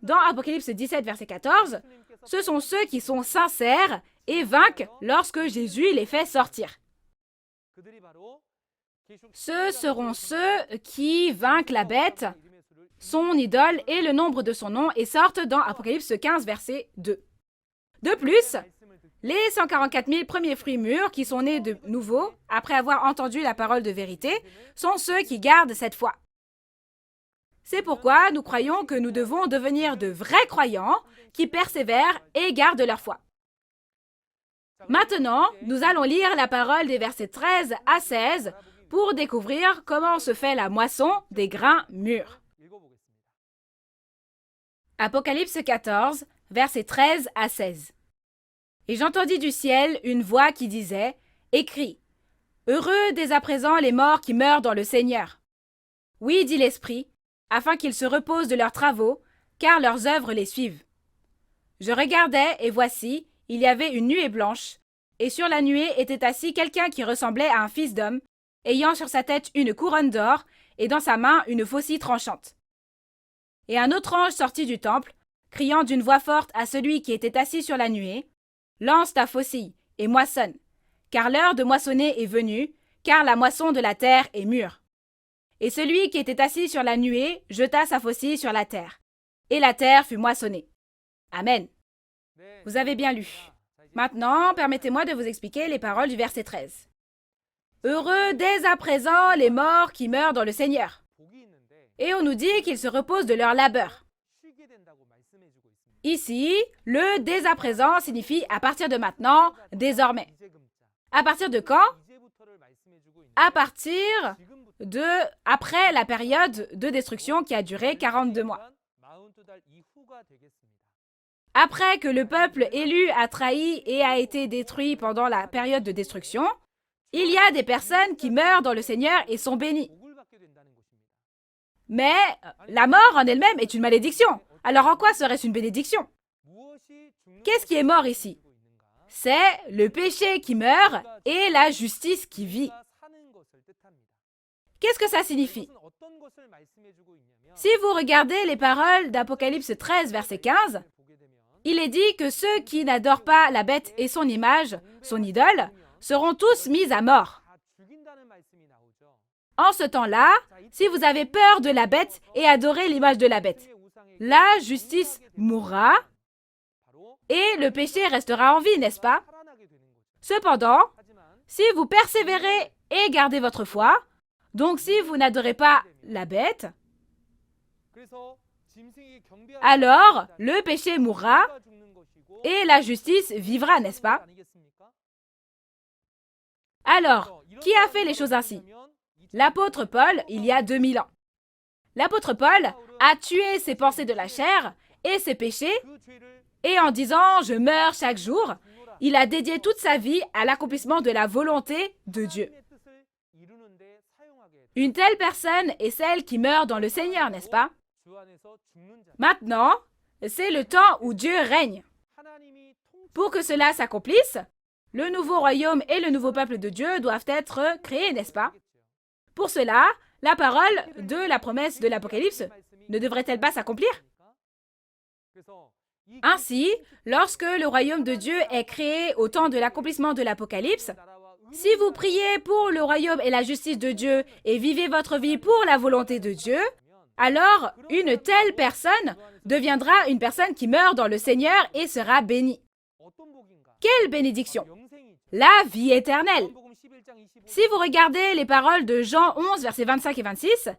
dans Apocalypse 17, verset 14, ce sont ceux qui sont sincères et vainquent lorsque Jésus les fait sortir. Ce seront ceux qui vainquent la bête, son idole et le nombre de son nom et sortent dans Apocalypse 15, verset 2. De plus, les 144 000 premiers fruits mûrs qui sont nés de nouveau, après avoir entendu la parole de vérité, sont ceux qui gardent cette foi. C'est pourquoi nous croyons que nous devons devenir de vrais croyants qui persévèrent et gardent leur foi. Maintenant, nous allons lire la parole des versets 13 à 16 pour découvrir comment se fait la moisson des grains mûrs. Apocalypse 14, versets 13 à 16. Et j'entendis du ciel une voix qui disait « Écris, heureux dès à présent les morts qui meurent dans le Seigneur. Oui, dit l'Esprit, afin qu'ils se reposent de leurs travaux, car leurs œuvres les suivent. Je regardais, et voici, il y avait une nuée blanche, et sur la nuée était assis quelqu'un qui ressemblait à un fils d'homme, ayant sur sa tête une couronne d'or, et dans sa main une faucille tranchante. Et un autre ange sortit du temple, criant d'une voix forte à celui qui était assis sur la nuée, « Lance ta faucille, et moissonne, car l'heure de moissonner est venue, car la moisson de la terre est mûre. » Et celui qui était assis sur la nuée jeta sa faucille sur la terre, et la terre fut moissonnée. Amen. Vous avez bien lu. Maintenant, permettez-moi de vous expliquer les paroles du verset 13. « Heureux dès à présent les morts qui meurent dans le Seigneur. » Et on nous dit qu'ils se reposent de leur labeur. Ici, le « dès à présent » signifie « à partir de maintenant, désormais ». À partir de quand? À partir de après la période de destruction qui a duré 42 mois. Après que le peuple élu a trahi et a été détruit pendant la période de destruction, il y a des personnes qui meurent dans le Seigneur et sont bénies. Mais la mort en elle-même est une malédiction. Alors en quoi serait-ce une bénédiction? Qu'est-ce qui est mort ici? C'est le péché qui meurt et la justice qui vit. Qu'est-ce que ça signifie? Si vous regardez les paroles d'Apocalypse 13, verset 15, il est dit que ceux qui n'adorent pas la bête et son image, son idole, seront tous mis à mort. En ce temps-là, si vous avez peur de la bête et adorez l'image de la bête, la justice mourra et le péché restera en vie, n'est-ce pas? Cependant, si vous persévérez et gardez votre foi, donc si vous n'adorez pas la bête, alors le péché mourra et la justice vivra, n'est-ce pas? Alors, qui a fait les choses ainsi? L'apôtre Paul, il y a 2000 ans. L'apôtre Paul a tué ses pensées de la chair et ses péchés, et en disant « je meurs chaque jour », il a dédié toute sa vie à l'accomplissement de la volonté de Dieu. Une telle personne est celle qui meurt dans le Seigneur, n'est-ce pas? Maintenant, c'est le temps où Dieu règne. Pour que cela s'accomplisse, le nouveau royaume et le nouveau peuple de Dieu doivent être créés, n'est-ce pas? Pour cela, la parole de la promesse de l'Apocalypse ne devrait-elle pas s'accomplir? Ainsi, lorsque le royaume de Dieu est créé au temps de l'accomplissement de l'Apocalypse, si vous priez pour le royaume et la justice de Dieu et vivez votre vie pour la volonté de Dieu, alors une telle personne deviendra une personne qui meurt dans le Seigneur et sera bénie. Quelle bénédiction! La vie éternelle. Si vous regardez les paroles de Jean 11, versets 25 et 26,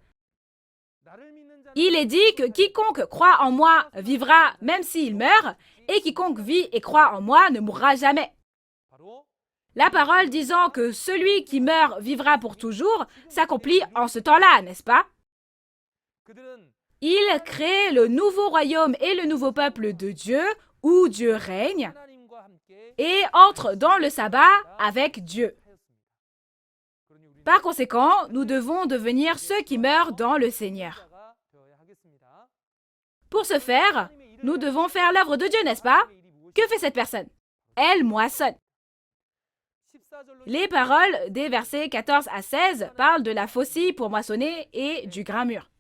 il est dit que quiconque croit en moi vivra même s'il meurt, et quiconque vit et croit en moi ne mourra jamais. La parole disant que celui qui meurt vivra pour toujours s'accomplit en ce temps-là, n'est-ce pas? Il crée le nouveau royaume et le nouveau peuple de Dieu, où Dieu règne, et entre dans le sabbat avec Dieu. Par conséquent, nous devons devenir ceux qui meurent dans le Seigneur. Pour ce faire, nous devons faire l'œuvre de Dieu, n'est-ce pas? Que fait cette personne? Elle moissonne. Les paroles des versets 14 à 16 parlent de la faucille pour moissonner et du grain mûr.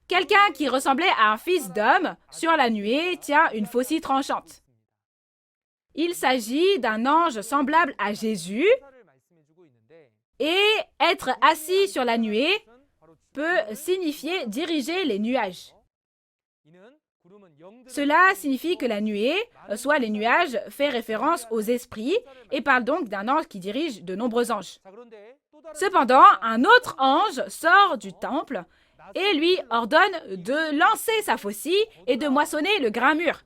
Quelqu'un qui ressemblait à un fils d'homme sur la nuée tient une faucille tranchante. Il s'agit d'un ange semblable à Jésus et être assis sur la nuée peut signifier diriger les nuages. Cela signifie que la nuée, soit les nuages, fait référence aux esprits et parle donc d'un ange qui dirige de nombreux anges. Cependant, un autre ange sort du temple et lui ordonne de lancer sa faucille et de moissonner le grain mûr.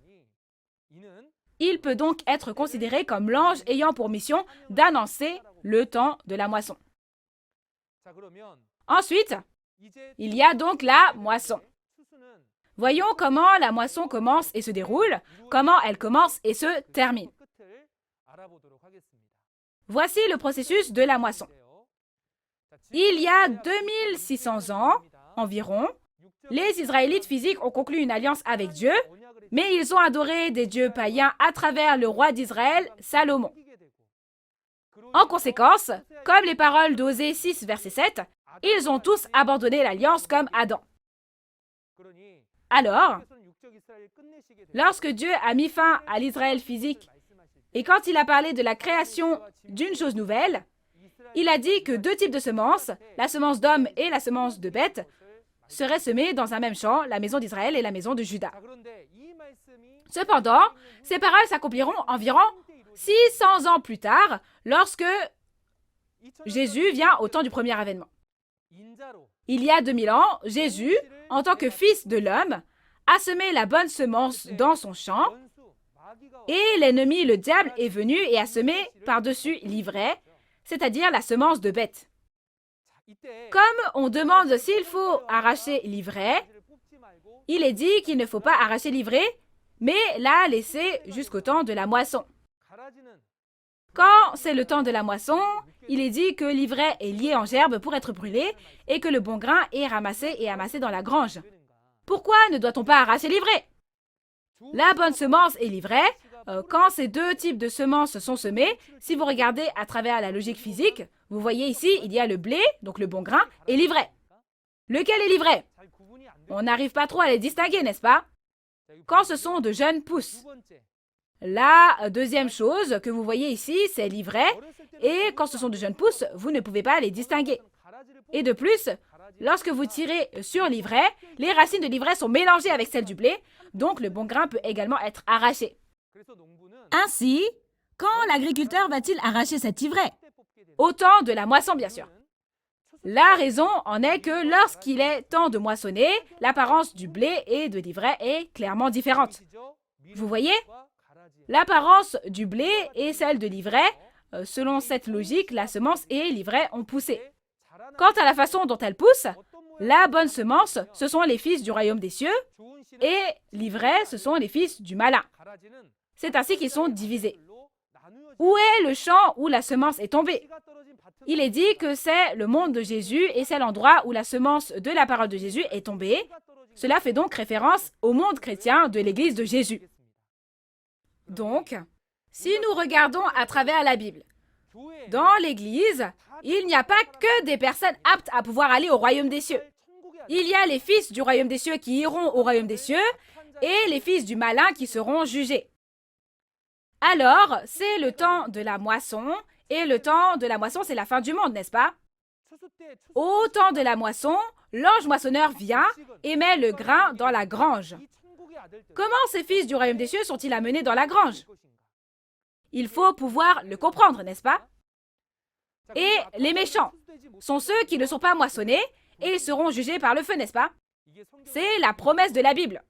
Il peut donc être considéré comme l'ange ayant pour mission d'annoncer le temps de la moisson. Ensuite, il y a donc la moisson. Voyons comment la moisson commence et se déroule, comment elle commence et se termine. Voici le processus de la moisson. Il y a 2600 ans, environ, les Israélites physiques ont conclu une alliance avec Dieu, mais ils ont adoré des dieux païens à travers le roi d'Israël, Salomon. En conséquence, comme les paroles d'Osée 6, verset 7, ils ont tous abandonné l'alliance comme Adam. Alors, lorsque Dieu a mis fin à l'Israël physique et quand il a parlé de la création d'une chose nouvelle, il a dit que deux types de semences, la semence d'homme et la semence de bête, seraient semées dans un même champ, la maison d'Israël et la maison de Juda. Cependant, ces paroles s'accompliront environ 600 ans plus tard, lorsque Jésus vient au temps du premier avènement. Il y a 2000 ans, Jésus, en tant que fils de l'homme, a semé la bonne semence dans son champ, et l'ennemi, le diable, est venu et a semé par-dessus l'ivraie, c'est-à-dire la semence de bête. Comme on demande s'il faut arracher l'ivraie, il est dit qu'il ne faut pas arracher l'ivraie, mais la laisser jusqu'au temps de la moisson. Quand c'est le temps de la moisson, il est dit que l'ivraie est liée en gerbe pour être brûlée et que le bon grain est ramassé et amassé dans la grange. Pourquoi ne doit-on pas arracher l'ivraie? La bonne semence et l'ivraie, quand ces deux types de semences sont semées, si vous regardez à travers la logique physique, vous voyez ici, il y a le blé, donc le bon grain, et l'ivraie. Lequel est l'ivraie? On n'arrive pas trop à les distinguer, n'est-ce pas? Quand ce sont de jeunes pousses. La deuxième chose que vous voyez ici, c'est l'ivraie, et quand ce sont de jeunes pousses, vous ne pouvez pas les distinguer. Et de plus, lorsque vous tirez sur l'ivraie, les racines de l'ivraie sont mélangées avec celles du blé, donc le bon grain peut également être arraché. Ainsi, quand l'agriculteur va-t-il arracher cette ivraie? Au temps de la moisson, bien sûr. La raison en est que lorsqu'il est temps de moissonner, l'apparence du blé et de l'ivraie est clairement différente. Vous voyez? L'apparence du blé et celle de l'ivraie, selon cette logique, la semence et l'ivraie ont poussé. Quant à la façon dont elles poussent, la bonne semence, ce sont les fils du royaume des cieux, et l'ivraie, ce sont les fils du malin. C'est ainsi qu'ils sont divisés. Où est le champ où la semence est tombée? Il est dit que c'est le monde de Jésus et c'est l'endroit où la semence de la parole de Jésus est tombée. Cela fait donc référence au monde chrétien de l'Église de Jésus. Donc, si nous regardons à travers la Bible, dans l'Église, il n'y a pas que des personnes aptes à pouvoir aller au royaume des cieux. Il y a les fils du royaume des cieux qui iront au royaume des cieux, et les fils du malin qui seront jugés. Alors, c'est le temps de la moisson, et le temps de la moisson, c'est la fin du monde, n'est-ce pas? Au temps de la moisson, l'ange moissonneur vient et met le grain dans la grange. Comment ces fils du royaume des cieux sont-ils amenés dans la grange? Il faut pouvoir le comprendre, n'est-ce pas? Et les méchants sont ceux qui ne sont pas moissonnés et ils seront jugés par le feu, n'est-ce pas? C'est la promesse de la Bible.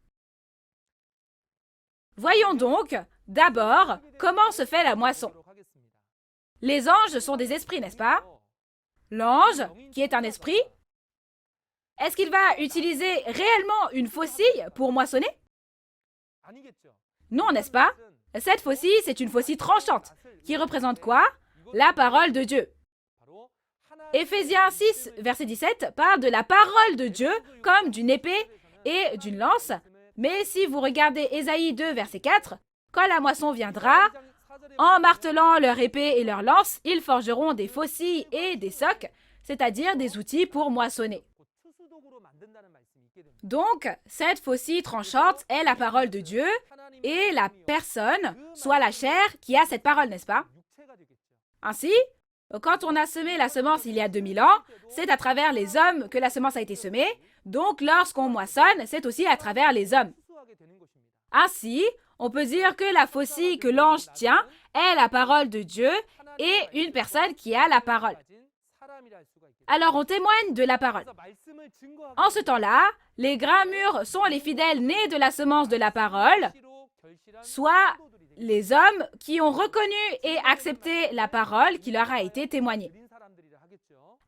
Voyons donc, d'abord, comment se fait la moisson. Les anges sont des esprits, n'est-ce pas? L'ange, qui est un esprit, est-ce qu'il va utiliser réellement une faucille pour moissonner? Non, n'est-ce pas? Cette faucille, c'est une faucille tranchante, qui représente quoi? La parole de Dieu. Éphésiens 6, verset 17, parle de la parole de Dieu comme d'une épée et d'une lance. Mais si vous regardez Ésaïe 2, verset 4, quand la moisson viendra, en martelant leur épée et leur lance, ils forgeront des faucilles et des socs, c'est-à-dire des outils pour moissonner. Donc, cette faucille tranchante est la parole de Dieu et la personne, soit la chair, qui a cette parole, n'est-ce pas? Ainsi, quand on a semé la semence il y a 2000 ans, c'est à travers les hommes que la semence a été semée, donc lorsqu'on moissonne, c'est aussi à travers les hommes. Ainsi, on peut dire que la faucille que l'ange tient est la parole de Dieu et une personne qui a la parole. Alors on témoigne de la parole. En ce temps-là, les grains mûrs sont les fidèles nés de la semence de la parole, soit les hommes qui ont reconnu et accepté la parole qui leur a été témoignée.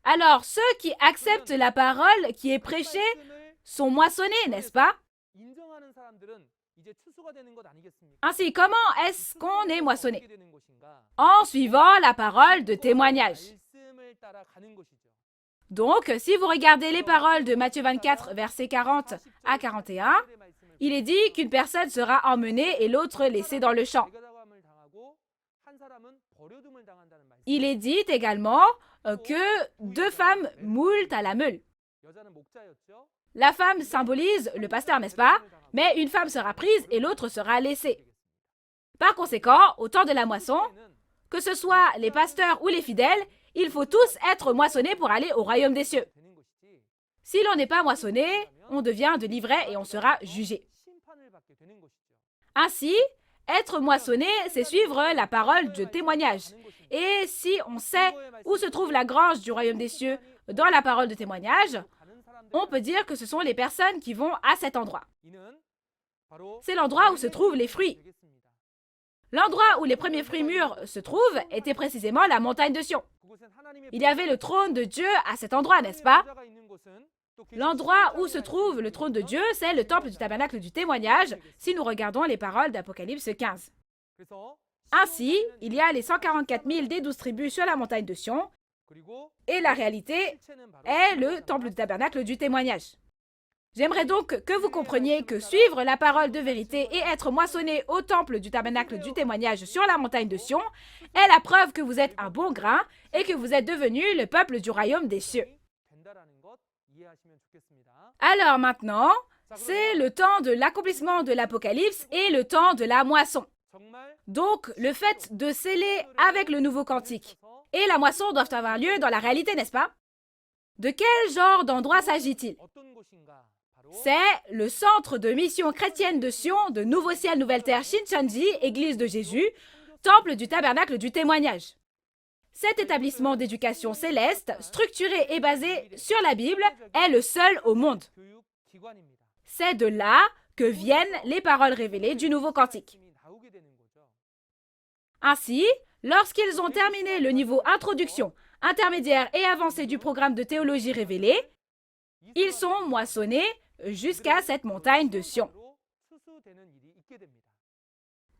Alors ceux qui acceptent la parole qui est prêchée sont moissonnés, n'est-ce pas? Ainsi, comment est-ce qu'on est moissonné? En suivant la parole de témoignage. Donc, si vous regardez les paroles de Matthieu 24, versets 40 à 41, il est dit qu'une personne sera emmenée et l'autre laissée dans le champ. Il est dit également que 2 femmes moulent à la meule. La femme symbolise le pasteur, n'est-ce pas? Mais une femme sera prise et l'autre sera laissée. Par conséquent, au temps de la moisson, que ce soit les pasteurs ou les fidèles, il faut tous être moissonnés pour aller au royaume des cieux. Si l'on n'est pas moissonné, on devient de l'ivraie et on sera jugé. Ainsi, être moissonné, c'est suivre la parole de témoignage. Et si on sait où se trouve la grange du royaume des cieux dans la parole de témoignage, on peut dire que ce sont les personnes qui vont à cet endroit. C'est l'endroit où se trouvent les fruits. L'endroit où les premiers fruits mûrs se trouvent était précisément la montagne de Sion. Il y avait le trône de Dieu à cet endroit, n'est-ce pas? L'endroit où se trouve le trône de Dieu, c'est le temple du tabernacle du témoignage, si nous regardons les paroles d'Apocalypse 15. Ainsi, il y a les 144 000 des 12 tribus sur la montagne de Sion, et la réalité est le temple du tabernacle du témoignage. J'aimerais donc que vous compreniez que suivre la parole de vérité et être moissonné au temple du tabernacle du témoignage sur la montagne de Sion est la preuve que vous êtes un bon grain et que vous êtes devenu le peuple du royaume des cieux. Alors maintenant, c'est le temps de l'accomplissement de l'Apocalypse et le temps de la moisson. Donc, le fait de sceller avec le nouveau cantique et la moisson doivent avoir lieu dans la réalité, n'est-ce pas? De quel genre d'endroit s'agit-il? C'est le centre de mission chrétienne de Sion, de Nouveau Ciel, Nouvelle Terre, Shincheonji, Église de Jésus, temple du tabernacle du témoignage. Cet établissement d'éducation céleste, structuré et basé sur la Bible, est le seul au monde. C'est de là que viennent les paroles révélées du nouveau cantique. Ainsi, lorsqu'ils ont terminé le niveau introduction, intermédiaire et avancé du programme de théologie révélée, ils sont moissonnés jusqu'à cette montagne de Sion.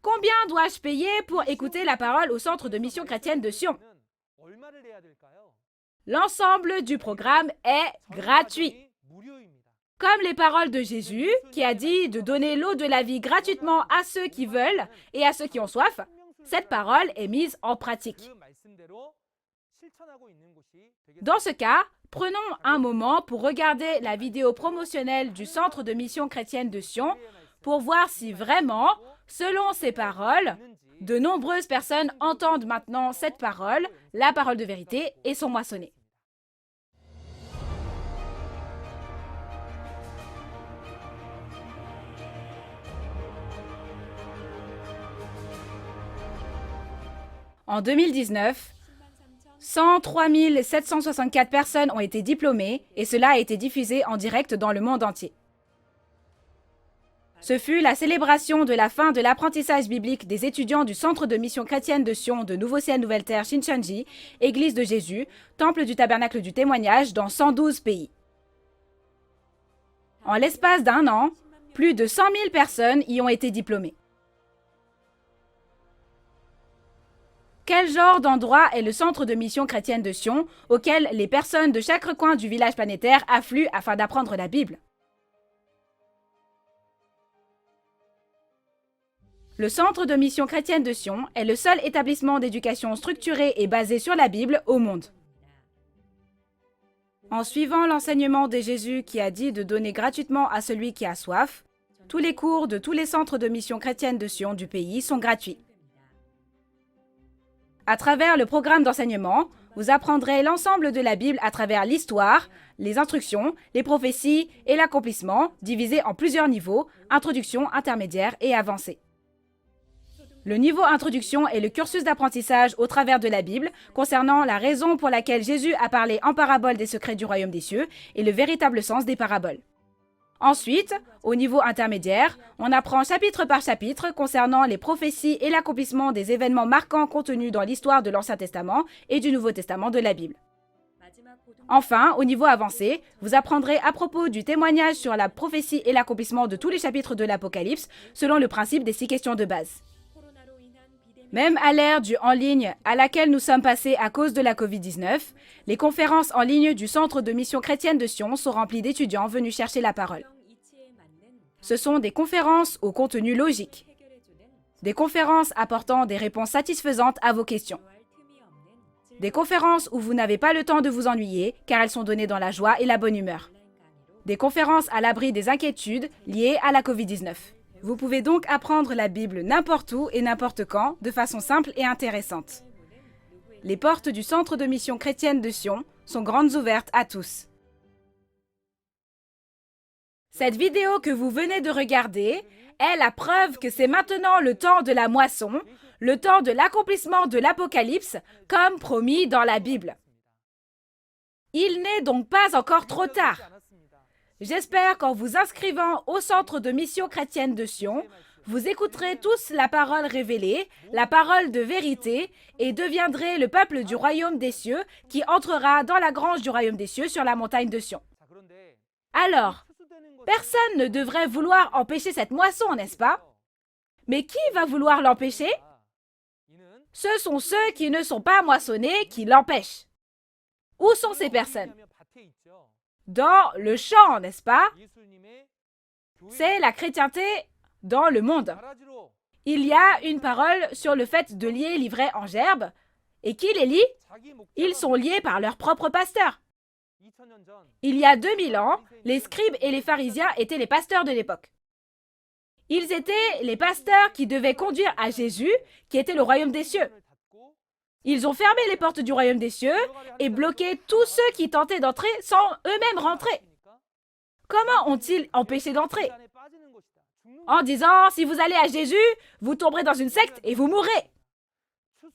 Combien dois-je payer pour écouter la parole au centre de mission chrétienne de Sion? L'ensemble du programme est gratuit. Comme les paroles de Jésus, qui a dit de donner l'eau de la vie gratuitement à ceux qui veulent et à ceux qui ont soif, cette parole est mise en pratique. Dans ce cas, prenons un moment pour regarder la vidéo promotionnelle du Centre de mission chrétienne de Sion pour voir si vraiment, selon ces paroles, de nombreuses personnes entendent maintenant cette parole, la parole de vérité, et sont moissonnées. En 2019, 103 764 personnes ont été diplômées et cela a été diffusé en direct dans le monde entier. Ce fut la célébration de la fin de l'apprentissage biblique des étudiants du Centre de mission chrétienne de Sion de Nouveau-Ciel Nouvelle-Terre Shincheonji, Église de Jésus, Temple du Tabernacle du Témoignage dans 112 pays. En l'espace d'un an, plus de 100 000 personnes y ont été diplômées. Quel genre d'endroit est le centre de mission chrétienne de Sion, auquel les personnes de chaque coin du village planétaire affluent afin d'apprendre la Bible? Le centre de mission chrétienne de Sion est le seul établissement d'éducation structuré et basé sur la Bible au monde. En suivant l'enseignement de Jésus qui a dit de donner gratuitement à celui qui a soif, tous les cours de tous les centres de mission chrétienne de Sion du pays sont gratuits. À travers le programme d'enseignement, vous apprendrez l'ensemble de la Bible à travers l'histoire, les instructions, les prophéties et l'accomplissement, divisés en plusieurs niveaux, introduction, intermédiaire et avancée. Le niveau introduction est le cursus d'apprentissage au travers de la Bible concernant la raison pour laquelle Jésus a parlé en parabole des secrets du royaume des cieux et le véritable sens des paraboles. Ensuite, au niveau intermédiaire, on apprend chapitre par chapitre concernant les prophéties et l'accomplissement des événements marquants contenus dans l'histoire de l'Ancien Testament et du Nouveau Testament de la Bible. Enfin, au niveau avancé, vous apprendrez à propos du témoignage sur la prophétie et l'accomplissement de tous les chapitres de l'Apocalypse selon le principe des 6 questions de base. Même à l'ère du en ligne à laquelle nous sommes passés à cause de la COVID-19, les conférences en ligne du Centre de mission chrétienne de Sion sont remplies d'étudiants venus chercher la parole. Ce sont des conférences au contenu logique. Des conférences apportant des réponses satisfaisantes à vos questions. Des conférences où vous n'avez pas le temps de vous ennuyer car elles sont données dans la joie et la bonne humeur. Des conférences à l'abri des inquiétudes liées à la COVID-19. Vous pouvez donc apprendre la Bible n'importe où et n'importe quand, de façon simple et intéressante. Les portes du Centre de mission chrétienne de Sion sont grandes ouvertes à tous. Cette vidéo que vous venez de regarder est la preuve que c'est maintenant le temps de la moisson, le temps de l'accomplissement de l'Apocalypse, comme promis dans la Bible. Il n'est donc pas encore trop tard. J'espère qu'en vous inscrivant au Centre de mission chrétienne de Sion, vous écouterez tous la parole révélée, la parole de vérité, et deviendrez le peuple du royaume des cieux qui entrera dans la grange du royaume des cieux sur la montagne de Sion. Alors, personne ne devrait vouloir empêcher cette moisson, n'est-ce pas? Mais qui va vouloir l'empêcher? Ce sont ceux qui ne sont pas moissonnés qui l'empêchent. Où sont ces personnes? Dans le champ, n'est-ce pas? C'est la chrétienté dans le monde. Il y a une parole sur le fait de lier l'ivraie en gerbe. Et qui les lie? Ils sont liés par leur propre pasteur. Il y a 2000 ans, les scribes et les pharisiens étaient les pasteurs de l'époque. Ils étaient les pasteurs qui devaient conduire à Jésus, qui était le royaume des cieux. Ils ont fermé les portes du royaume des cieux et bloqué tous ceux qui tentaient d'entrer sans eux-mêmes rentrer. Comment ont-ils empêché d'entrer? En disant, si vous allez à Jésus, vous tomberez dans une secte et vous mourrez.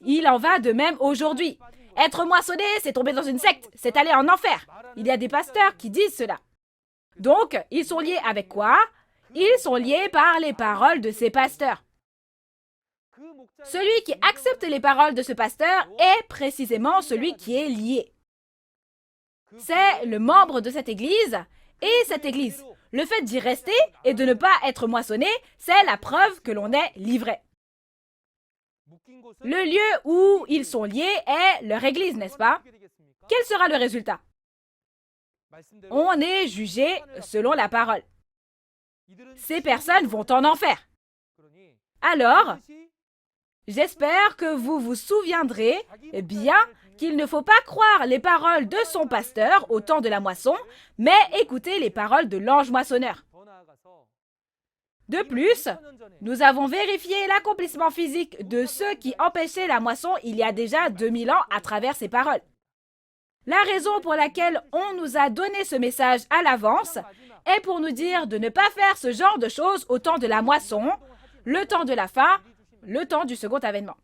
Il en va de même aujourd'hui. Être moissonné, c'est tomber dans une secte, c'est aller en enfer. Il y a des pasteurs qui disent cela. Donc, ils sont liés avec quoi? Ils sont liés par les paroles de ces pasteurs. Celui qui accepte les paroles de ce pasteur est précisément celui qui est lié. C'est le membre de cette église et cette église. Le fait d'y rester et de ne pas être moissonné, c'est la preuve que l'on est livré. Le lieu où ils sont liés est leur église, n'est-ce pas? Quel sera le résultat? On est jugé selon la parole. Ces personnes vont en enfer. Alors, j'espère que vous vous souviendrez bien qu'il ne faut pas croire les paroles de son pasteur au temps de la moisson, mais écouter les paroles de l'ange moissonneur. De plus, nous avons vérifié l'accomplissement physique de ceux qui empêchaient la moisson il y a déjà 2000 ans à travers ces paroles. La raison pour laquelle on nous a donné ce message à l'avance est pour nous dire de ne pas faire ce genre de choses au temps de la moisson, le temps de la fin, le temps du second avènement.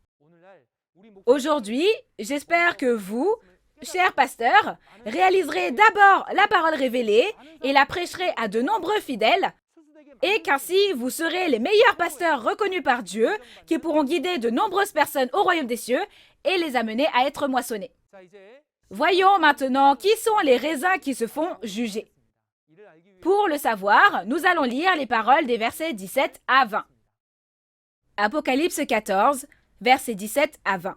Aujourd'hui, j'espère que vous, chers pasteurs, réaliserez d'abord la parole révélée et la prêcherez à de nombreux fidèles, et qu'ainsi vous serez les meilleurs pasteurs reconnus par Dieu qui pourront guider de nombreuses personnes au royaume des cieux et les amener à être moissonnés. Voyons maintenant qui sont les raisins qui se font juger. Pour le savoir, nous allons lire les paroles des versets 17 à 20. Apocalypse 14, versets 17 à 20.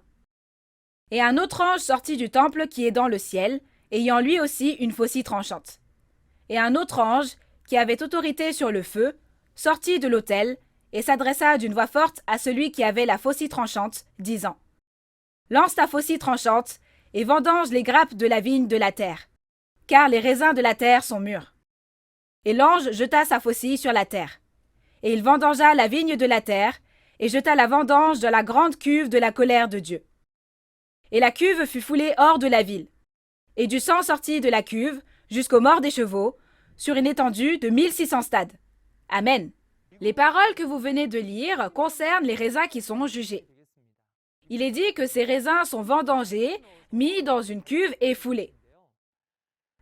Et un autre ange sortit du temple qui est dans le ciel, ayant lui aussi une faucille tranchante. Et un autre ange, qui avait autorité sur le feu, sortit de l'autel et s'adressa d'une voix forte à celui qui avait la faucille tranchante, disant : Lance ta faucille tranchante et vendange les grappes de la vigne de la terre, car les raisins de la terre sont mûrs. Et l'ange jeta sa faucille sur la terre. Et il vendangea la vigne de la terre et jeta la vendange dans la grande cuve de la colère de Dieu. Et la cuve fut foulée hors de la ville. Et du sang sortit de la cuve jusqu'aux morts des chevaux, sur une étendue de 1600 stades. Amen. Les paroles que vous venez de lire concernent les raisins qui sont jugés. Il est dit que ces raisins sont vendangés, mis dans une cuve et foulés.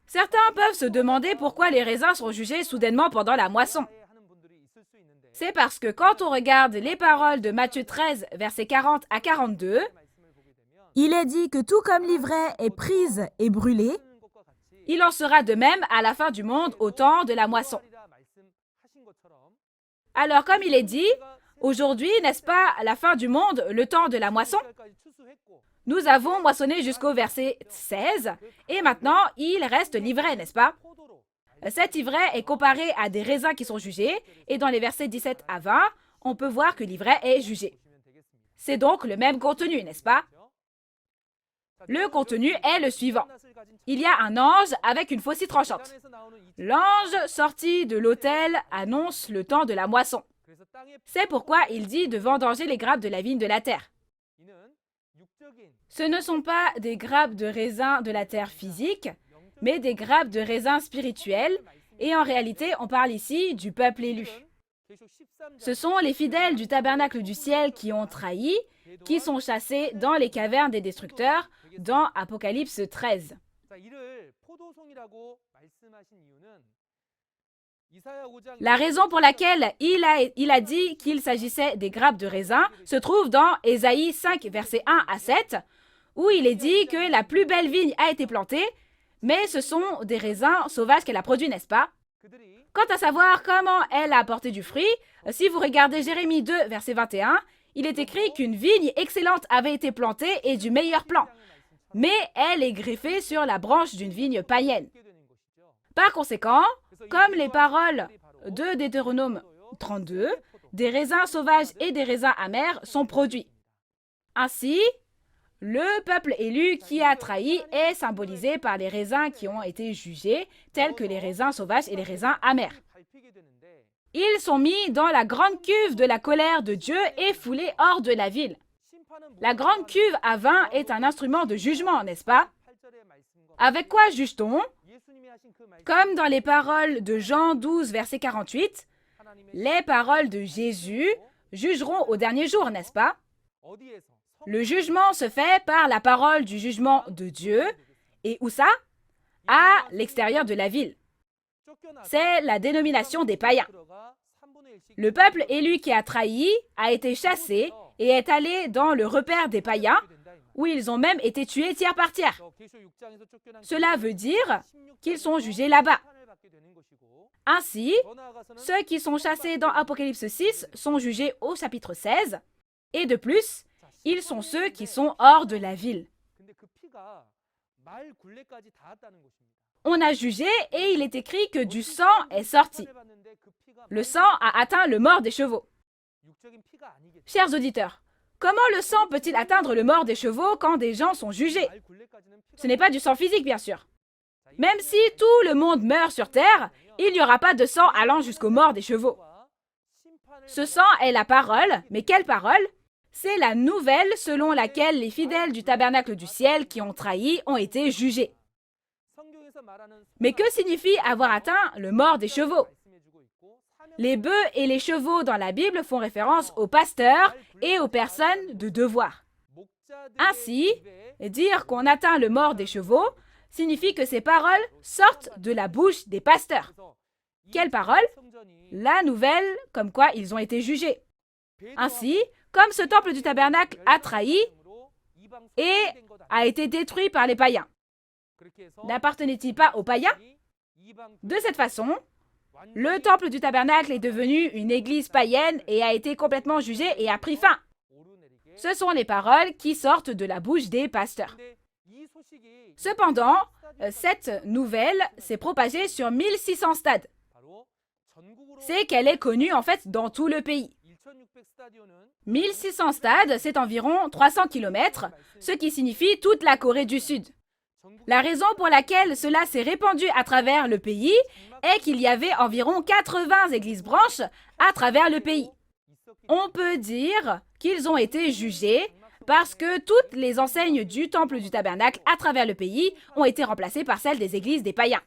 Certains peuvent se demander pourquoi les raisins sont jugés soudainement pendant la moisson. C'est parce que quand on regarde les paroles de Matthieu 13, versets 40 à 42, Il est dit que tout comme l'ivraie est prise et brûlée, il en sera de même à la fin du monde au temps de la moisson. Alors comme il est dit, aujourd'hui, n'est-ce pas, à la fin du monde, le temps de la moisson? Nous avons moissonné jusqu'au verset 16, et maintenant, il reste l'ivraie, n'est-ce pas? Cette ivraie est comparée à des raisins qui sont jugés, et dans les versets 17 à 20, on peut voir que l'ivraie est jugée. C'est donc le même contenu, n'est-ce pas? Le contenu est le suivant. Il y a un ange avec une faucille tranchante. L'ange sorti de l'autel annonce le temps de la moisson. C'est pourquoi il dit de vendanger les grappes de la vigne de la terre. Ce ne sont pas des grappes de raisin de la terre physique, mais des grappes de raisin spirituels, et en réalité, on parle ici du peuple élu. Ce sont les fidèles du tabernacle du ciel qui ont trahi, qui sont chassés dans les cavernes des destructeurs, dans Apocalypse 13. La raison pour laquelle il a dit qu'il s'agissait des grappes de raisin se trouve dans Ésaïe 5, versets 1 à 7, où il est dit que la plus belle vigne a été plantée, mais ce sont des raisins sauvages qu'elle a produits, n'est-ce pas? Quant à savoir comment elle a apporté du fruit, si vous regardez Jérémie 2, verset 21, il est écrit qu'une vigne excellente avait été plantée et du meilleur plan, mais elle est greffée sur la branche d'une vigne païenne. Par conséquent, comme les paroles de Deutéronome 32, des raisins sauvages et des raisins amers sont produits. Ainsi, le peuple élu qui a trahi est symbolisé par les raisins qui ont été jugés, tels que les raisins sauvages et les raisins amers. Ils sont mis dans la grande cuve de la colère de Dieu et foulés hors de la ville. La grande cuve à vin est un instrument de jugement, n'est-ce pas? Avec quoi juge-t-on? Comme dans les paroles de Jean 12, verset 48, les paroles de Jésus jugeront au dernier jour, n'est-ce pas? Le jugement se fait par la parole du jugement de Dieu. Et où ça? À l'extérieur de la ville. C'est la dénomination des païens. Le peuple élu qui a trahi a été chassé et est allé dans le repère des païens, où ils ont même été tués tiers par tiers. Cela veut dire qu'ils sont jugés là-bas. Ainsi, ceux qui sont chassés dans Apocalypse 6 sont jugés au chapitre 16, et de plus, ils sont ceux qui sont hors de la ville. On a jugé et il est écrit que du sang est sorti. Le sang a atteint le mort des chevaux. Chers auditeurs, comment le sang peut-il atteindre le mort des chevaux quand des gens sont jugés? Ce n'est pas du sang physique, bien sûr. Même si tout le monde meurt sur Terre, il n'y aura pas de sang allant jusqu'aux morts des chevaux. Ce sang est la parole, mais quelle parole? C'est la nouvelle selon laquelle les fidèles du tabernacle du ciel qui ont trahi ont été jugés. Mais que signifie avoir atteint le mort des chevaux? Les bœufs et les chevaux dans la Bible font référence aux pasteurs et aux personnes de devoir. Ainsi, dire qu'on atteint le mort des chevaux signifie que ces paroles sortent de la bouche des pasteurs. Quelle parole? La nouvelle comme quoi ils ont été jugés. Ainsi, comme ce temple du tabernacle a trahi et a été détruit par les païens, n'appartenait-il pas aux païens? De cette façon, le temple du tabernacle est devenu une église païenne et a été complètement jugé et a pris fin. Ce sont les paroles qui sortent de la bouche des pasteurs. Cependant, cette nouvelle s'est propagée sur 1600 stades. C'est qu'elle est connue en fait dans tout le pays. 1600 stades, c'est environ 300 km, ce qui signifie toute la Corée du Sud. La raison pour laquelle cela s'est répandu à travers le pays est qu'il y avait environ 80 églises branches à travers le pays. On peut dire qu'ils ont été jugés parce que toutes les enseignes du temple du tabernacle à travers le pays ont été remplacées par celles des églises des païens.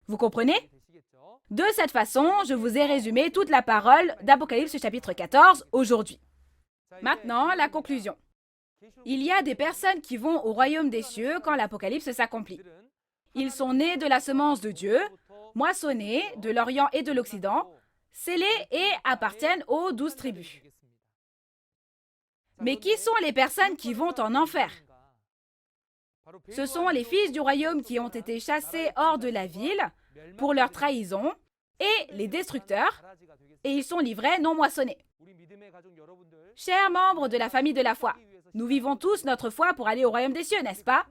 Vous comprenez? De cette façon, je vous ai résumé toute la parole d'Apocalypse chapitre 14 aujourd'hui. Maintenant, la conclusion. Il y a des personnes qui vont au royaume des cieux quand l'Apocalypse s'accomplit. Ils sont nés de la semence de Dieu, moissonnés de l'Orient et de l'Occident, scellés et appartiennent aux 12 tribus. Mais qui sont les personnes qui vont en enfer? Ce sont les fils du royaume qui ont été chassés hors de la ville pour leur trahison et les destructeurs, et ils sont livrés non moissonnés. Chers membres de la famille de la foi, nous vivons tous notre foi pour aller au royaume des cieux, n'est-ce pas?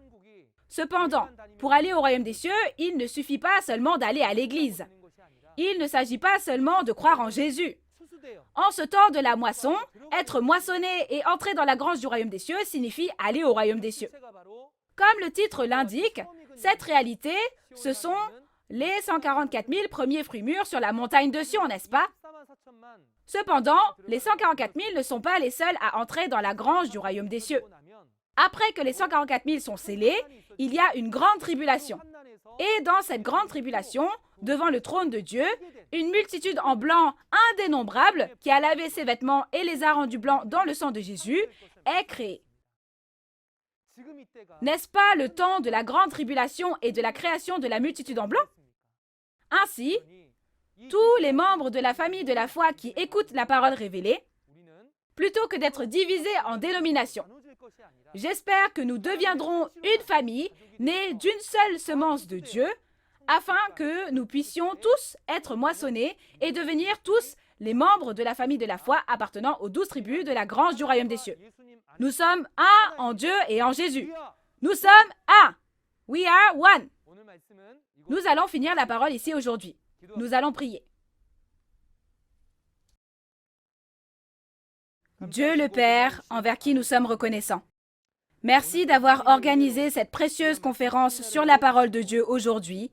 Cependant, pour aller au royaume des cieux, il ne suffit pas seulement d'aller à l'église. Il ne s'agit pas seulement de croire en Jésus. En ce temps de la moisson, être moissonné et entrer dans la grange du royaume des cieux signifie aller au royaume des cieux. Comme le titre l'indique, cette réalité, ce sont les 144 000 premiers fruits mûrs sur la montagne de Sion, n'est-ce pas? Cependant, les 144 000 ne sont pas les seuls à entrer dans la grange du royaume des cieux. Après que les 144 000 sont scellés, il y a une grande tribulation. Et dans cette grande tribulation, devant le trône de Dieu, une multitude en blanc indénombrable, qui a lavé ses vêtements et les a rendus blancs dans le sang de Jésus, est créée. N'est-ce pas le temps de la grande tribulation et de la création de la multitude en blanc? Ainsi, tous les membres de la famille de la foi qui écoutent la parole révélée, plutôt que d'être divisés en dénominations, j'espère que nous deviendrons une famille née d'une seule semence de Dieu, afin que nous puissions tous être moissonnés et devenir tous les membres de la famille de la foi appartenant aux 12 tribus de la grange du royaume des cieux. Nous sommes un en Dieu et en Jésus. Nous sommes un. We are one. Nous allons finir la parole ici aujourd'hui. Nous allons prier. Dieu le Père, envers qui nous sommes reconnaissants. Merci d'avoir organisé cette précieuse conférence sur la parole de Dieu aujourd'hui,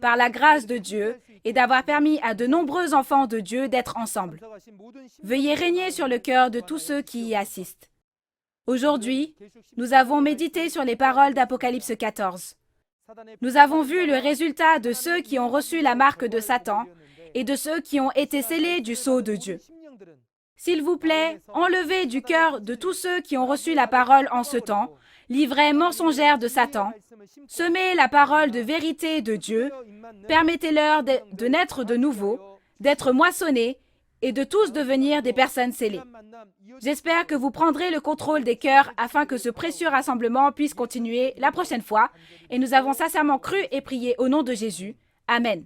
par la grâce de Dieu, et d'avoir permis à de nombreux enfants de Dieu d'être ensemble. Veuillez régner sur le cœur de tous ceux qui y assistent. Aujourd'hui, nous avons médité sur les paroles d'Apocalypse 14. Nous avons vu le résultat de ceux qui ont reçu la marque de Satan et de ceux qui ont été scellés du sceau de Dieu. S'il vous plaît, enlevez du cœur de tous ceux qui ont reçu la parole en ce temps, livrets mensongères de Satan, semez la parole de vérité de Dieu, permettez-leur de naître de nouveau, d'être moissonnés et de tous devenir des personnes scellées. J'espère que vous prendrez le contrôle des cœurs afin que ce précieux rassemblement puisse continuer la prochaine fois, et nous avons sincèrement cru et prié au nom de Jésus. Amen.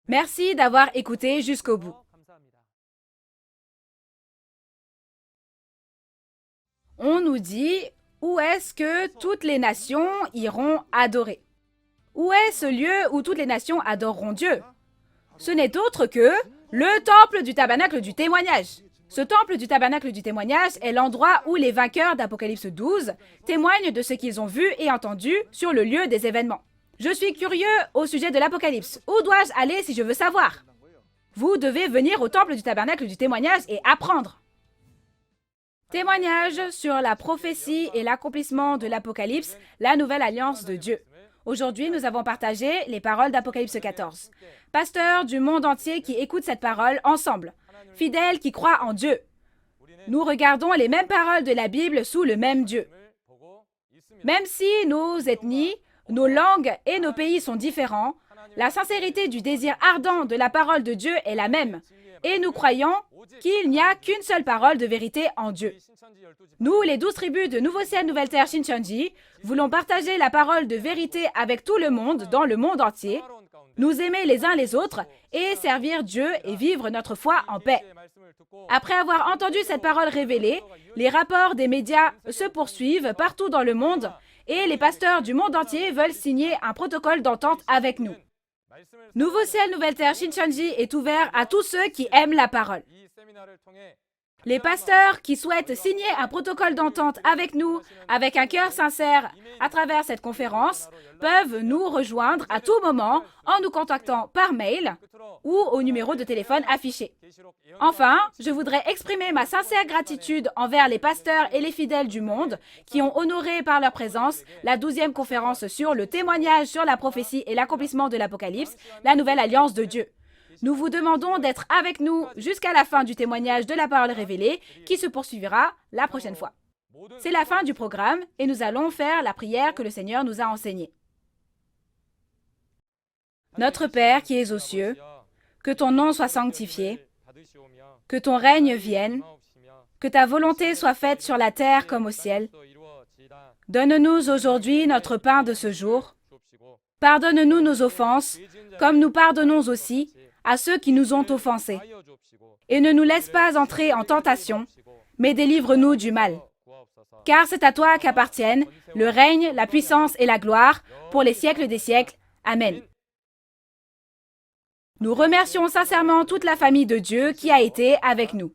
Merci d'avoir écouté jusqu'au bout. On nous dit, où est-ce que toutes les nations iront adorer? Où est ce lieu où toutes les nations adoreront Dieu? Ce n'est autre que le temple du tabernacle du témoignage. Ce temple du tabernacle du témoignage est l'endroit où les vainqueurs d'Apocalypse 12 témoignent de ce qu'ils ont vu et entendu sur le lieu des événements. Je suis curieux au sujet de l'Apocalypse. Où dois-je aller si je veux savoir? Vous devez venir au temple du tabernacle du témoignage et apprendre. Témoignage sur la prophétie et l'accomplissement de l'Apocalypse, la nouvelle alliance de Dieu. Aujourd'hui, nous avons partagé les paroles d'Apocalypse 14. Pasteurs du monde entier qui écoutent cette parole ensemble, fidèles qui croient en Dieu. Nous regardons les mêmes paroles de la Bible sous le même Dieu. Même si nos ethnies, nos langues et nos pays sont différents, la sincérité du désir ardent de la parole de Dieu est la même. Et nous croyons qu'il n'y a qu'une seule parole de vérité en Dieu. Nous, les 12 tribus de Nouveau Ciel, Nouvelle Terre, Shincheonji, voulons partager la parole de vérité avec tout le monde, dans le monde entier, nous aimer les uns les autres et servir Dieu et vivre notre foi en paix. Après avoir entendu cette parole révélée, les rapports des médias se poursuivent partout dans le monde et les pasteurs du monde entier veulent signer un protocole d'entente avec nous. Nouveau Ciel, Nouvelle Terre, Shincheonji est ouvert à tous ceux qui aiment la parole. Les pasteurs qui souhaitent signer un protocole d'entente avec nous, avec un cœur sincère à travers cette conférence, peuvent nous rejoindre à tout moment en nous contactant par mail ou au numéro de téléphone affiché. Enfin, je voudrais exprimer ma sincère gratitude envers les pasteurs et les fidèles du monde qui ont honoré par leur présence la 12e conférence sur le témoignage sur la prophétie et l'accomplissement de l'Apocalypse, la nouvelle alliance de Dieu. Nous vous demandons d'être avec nous jusqu'à la fin du témoignage de la parole révélée qui se poursuivra la prochaine fois. C'est la fin du programme et nous allons faire la prière que le Seigneur nous a enseignée. Notre Père qui es aux cieux, que ton nom soit sanctifié, que ton règne vienne, que ta volonté soit faite sur la terre comme au ciel. Donne-nous aujourd'hui notre pain de ce jour. Pardonne-nous nos offenses, comme nous pardonnons aussi à ceux qui nous ont offensés. Et ne nous laisse pas entrer en tentation, mais délivre-nous du mal. Car c'est à toi qu'appartiennent le règne, la puissance et la gloire pour les siècles des siècles. Amen. Nous remercions sincèrement toute la famille de Dieu qui a été avec nous.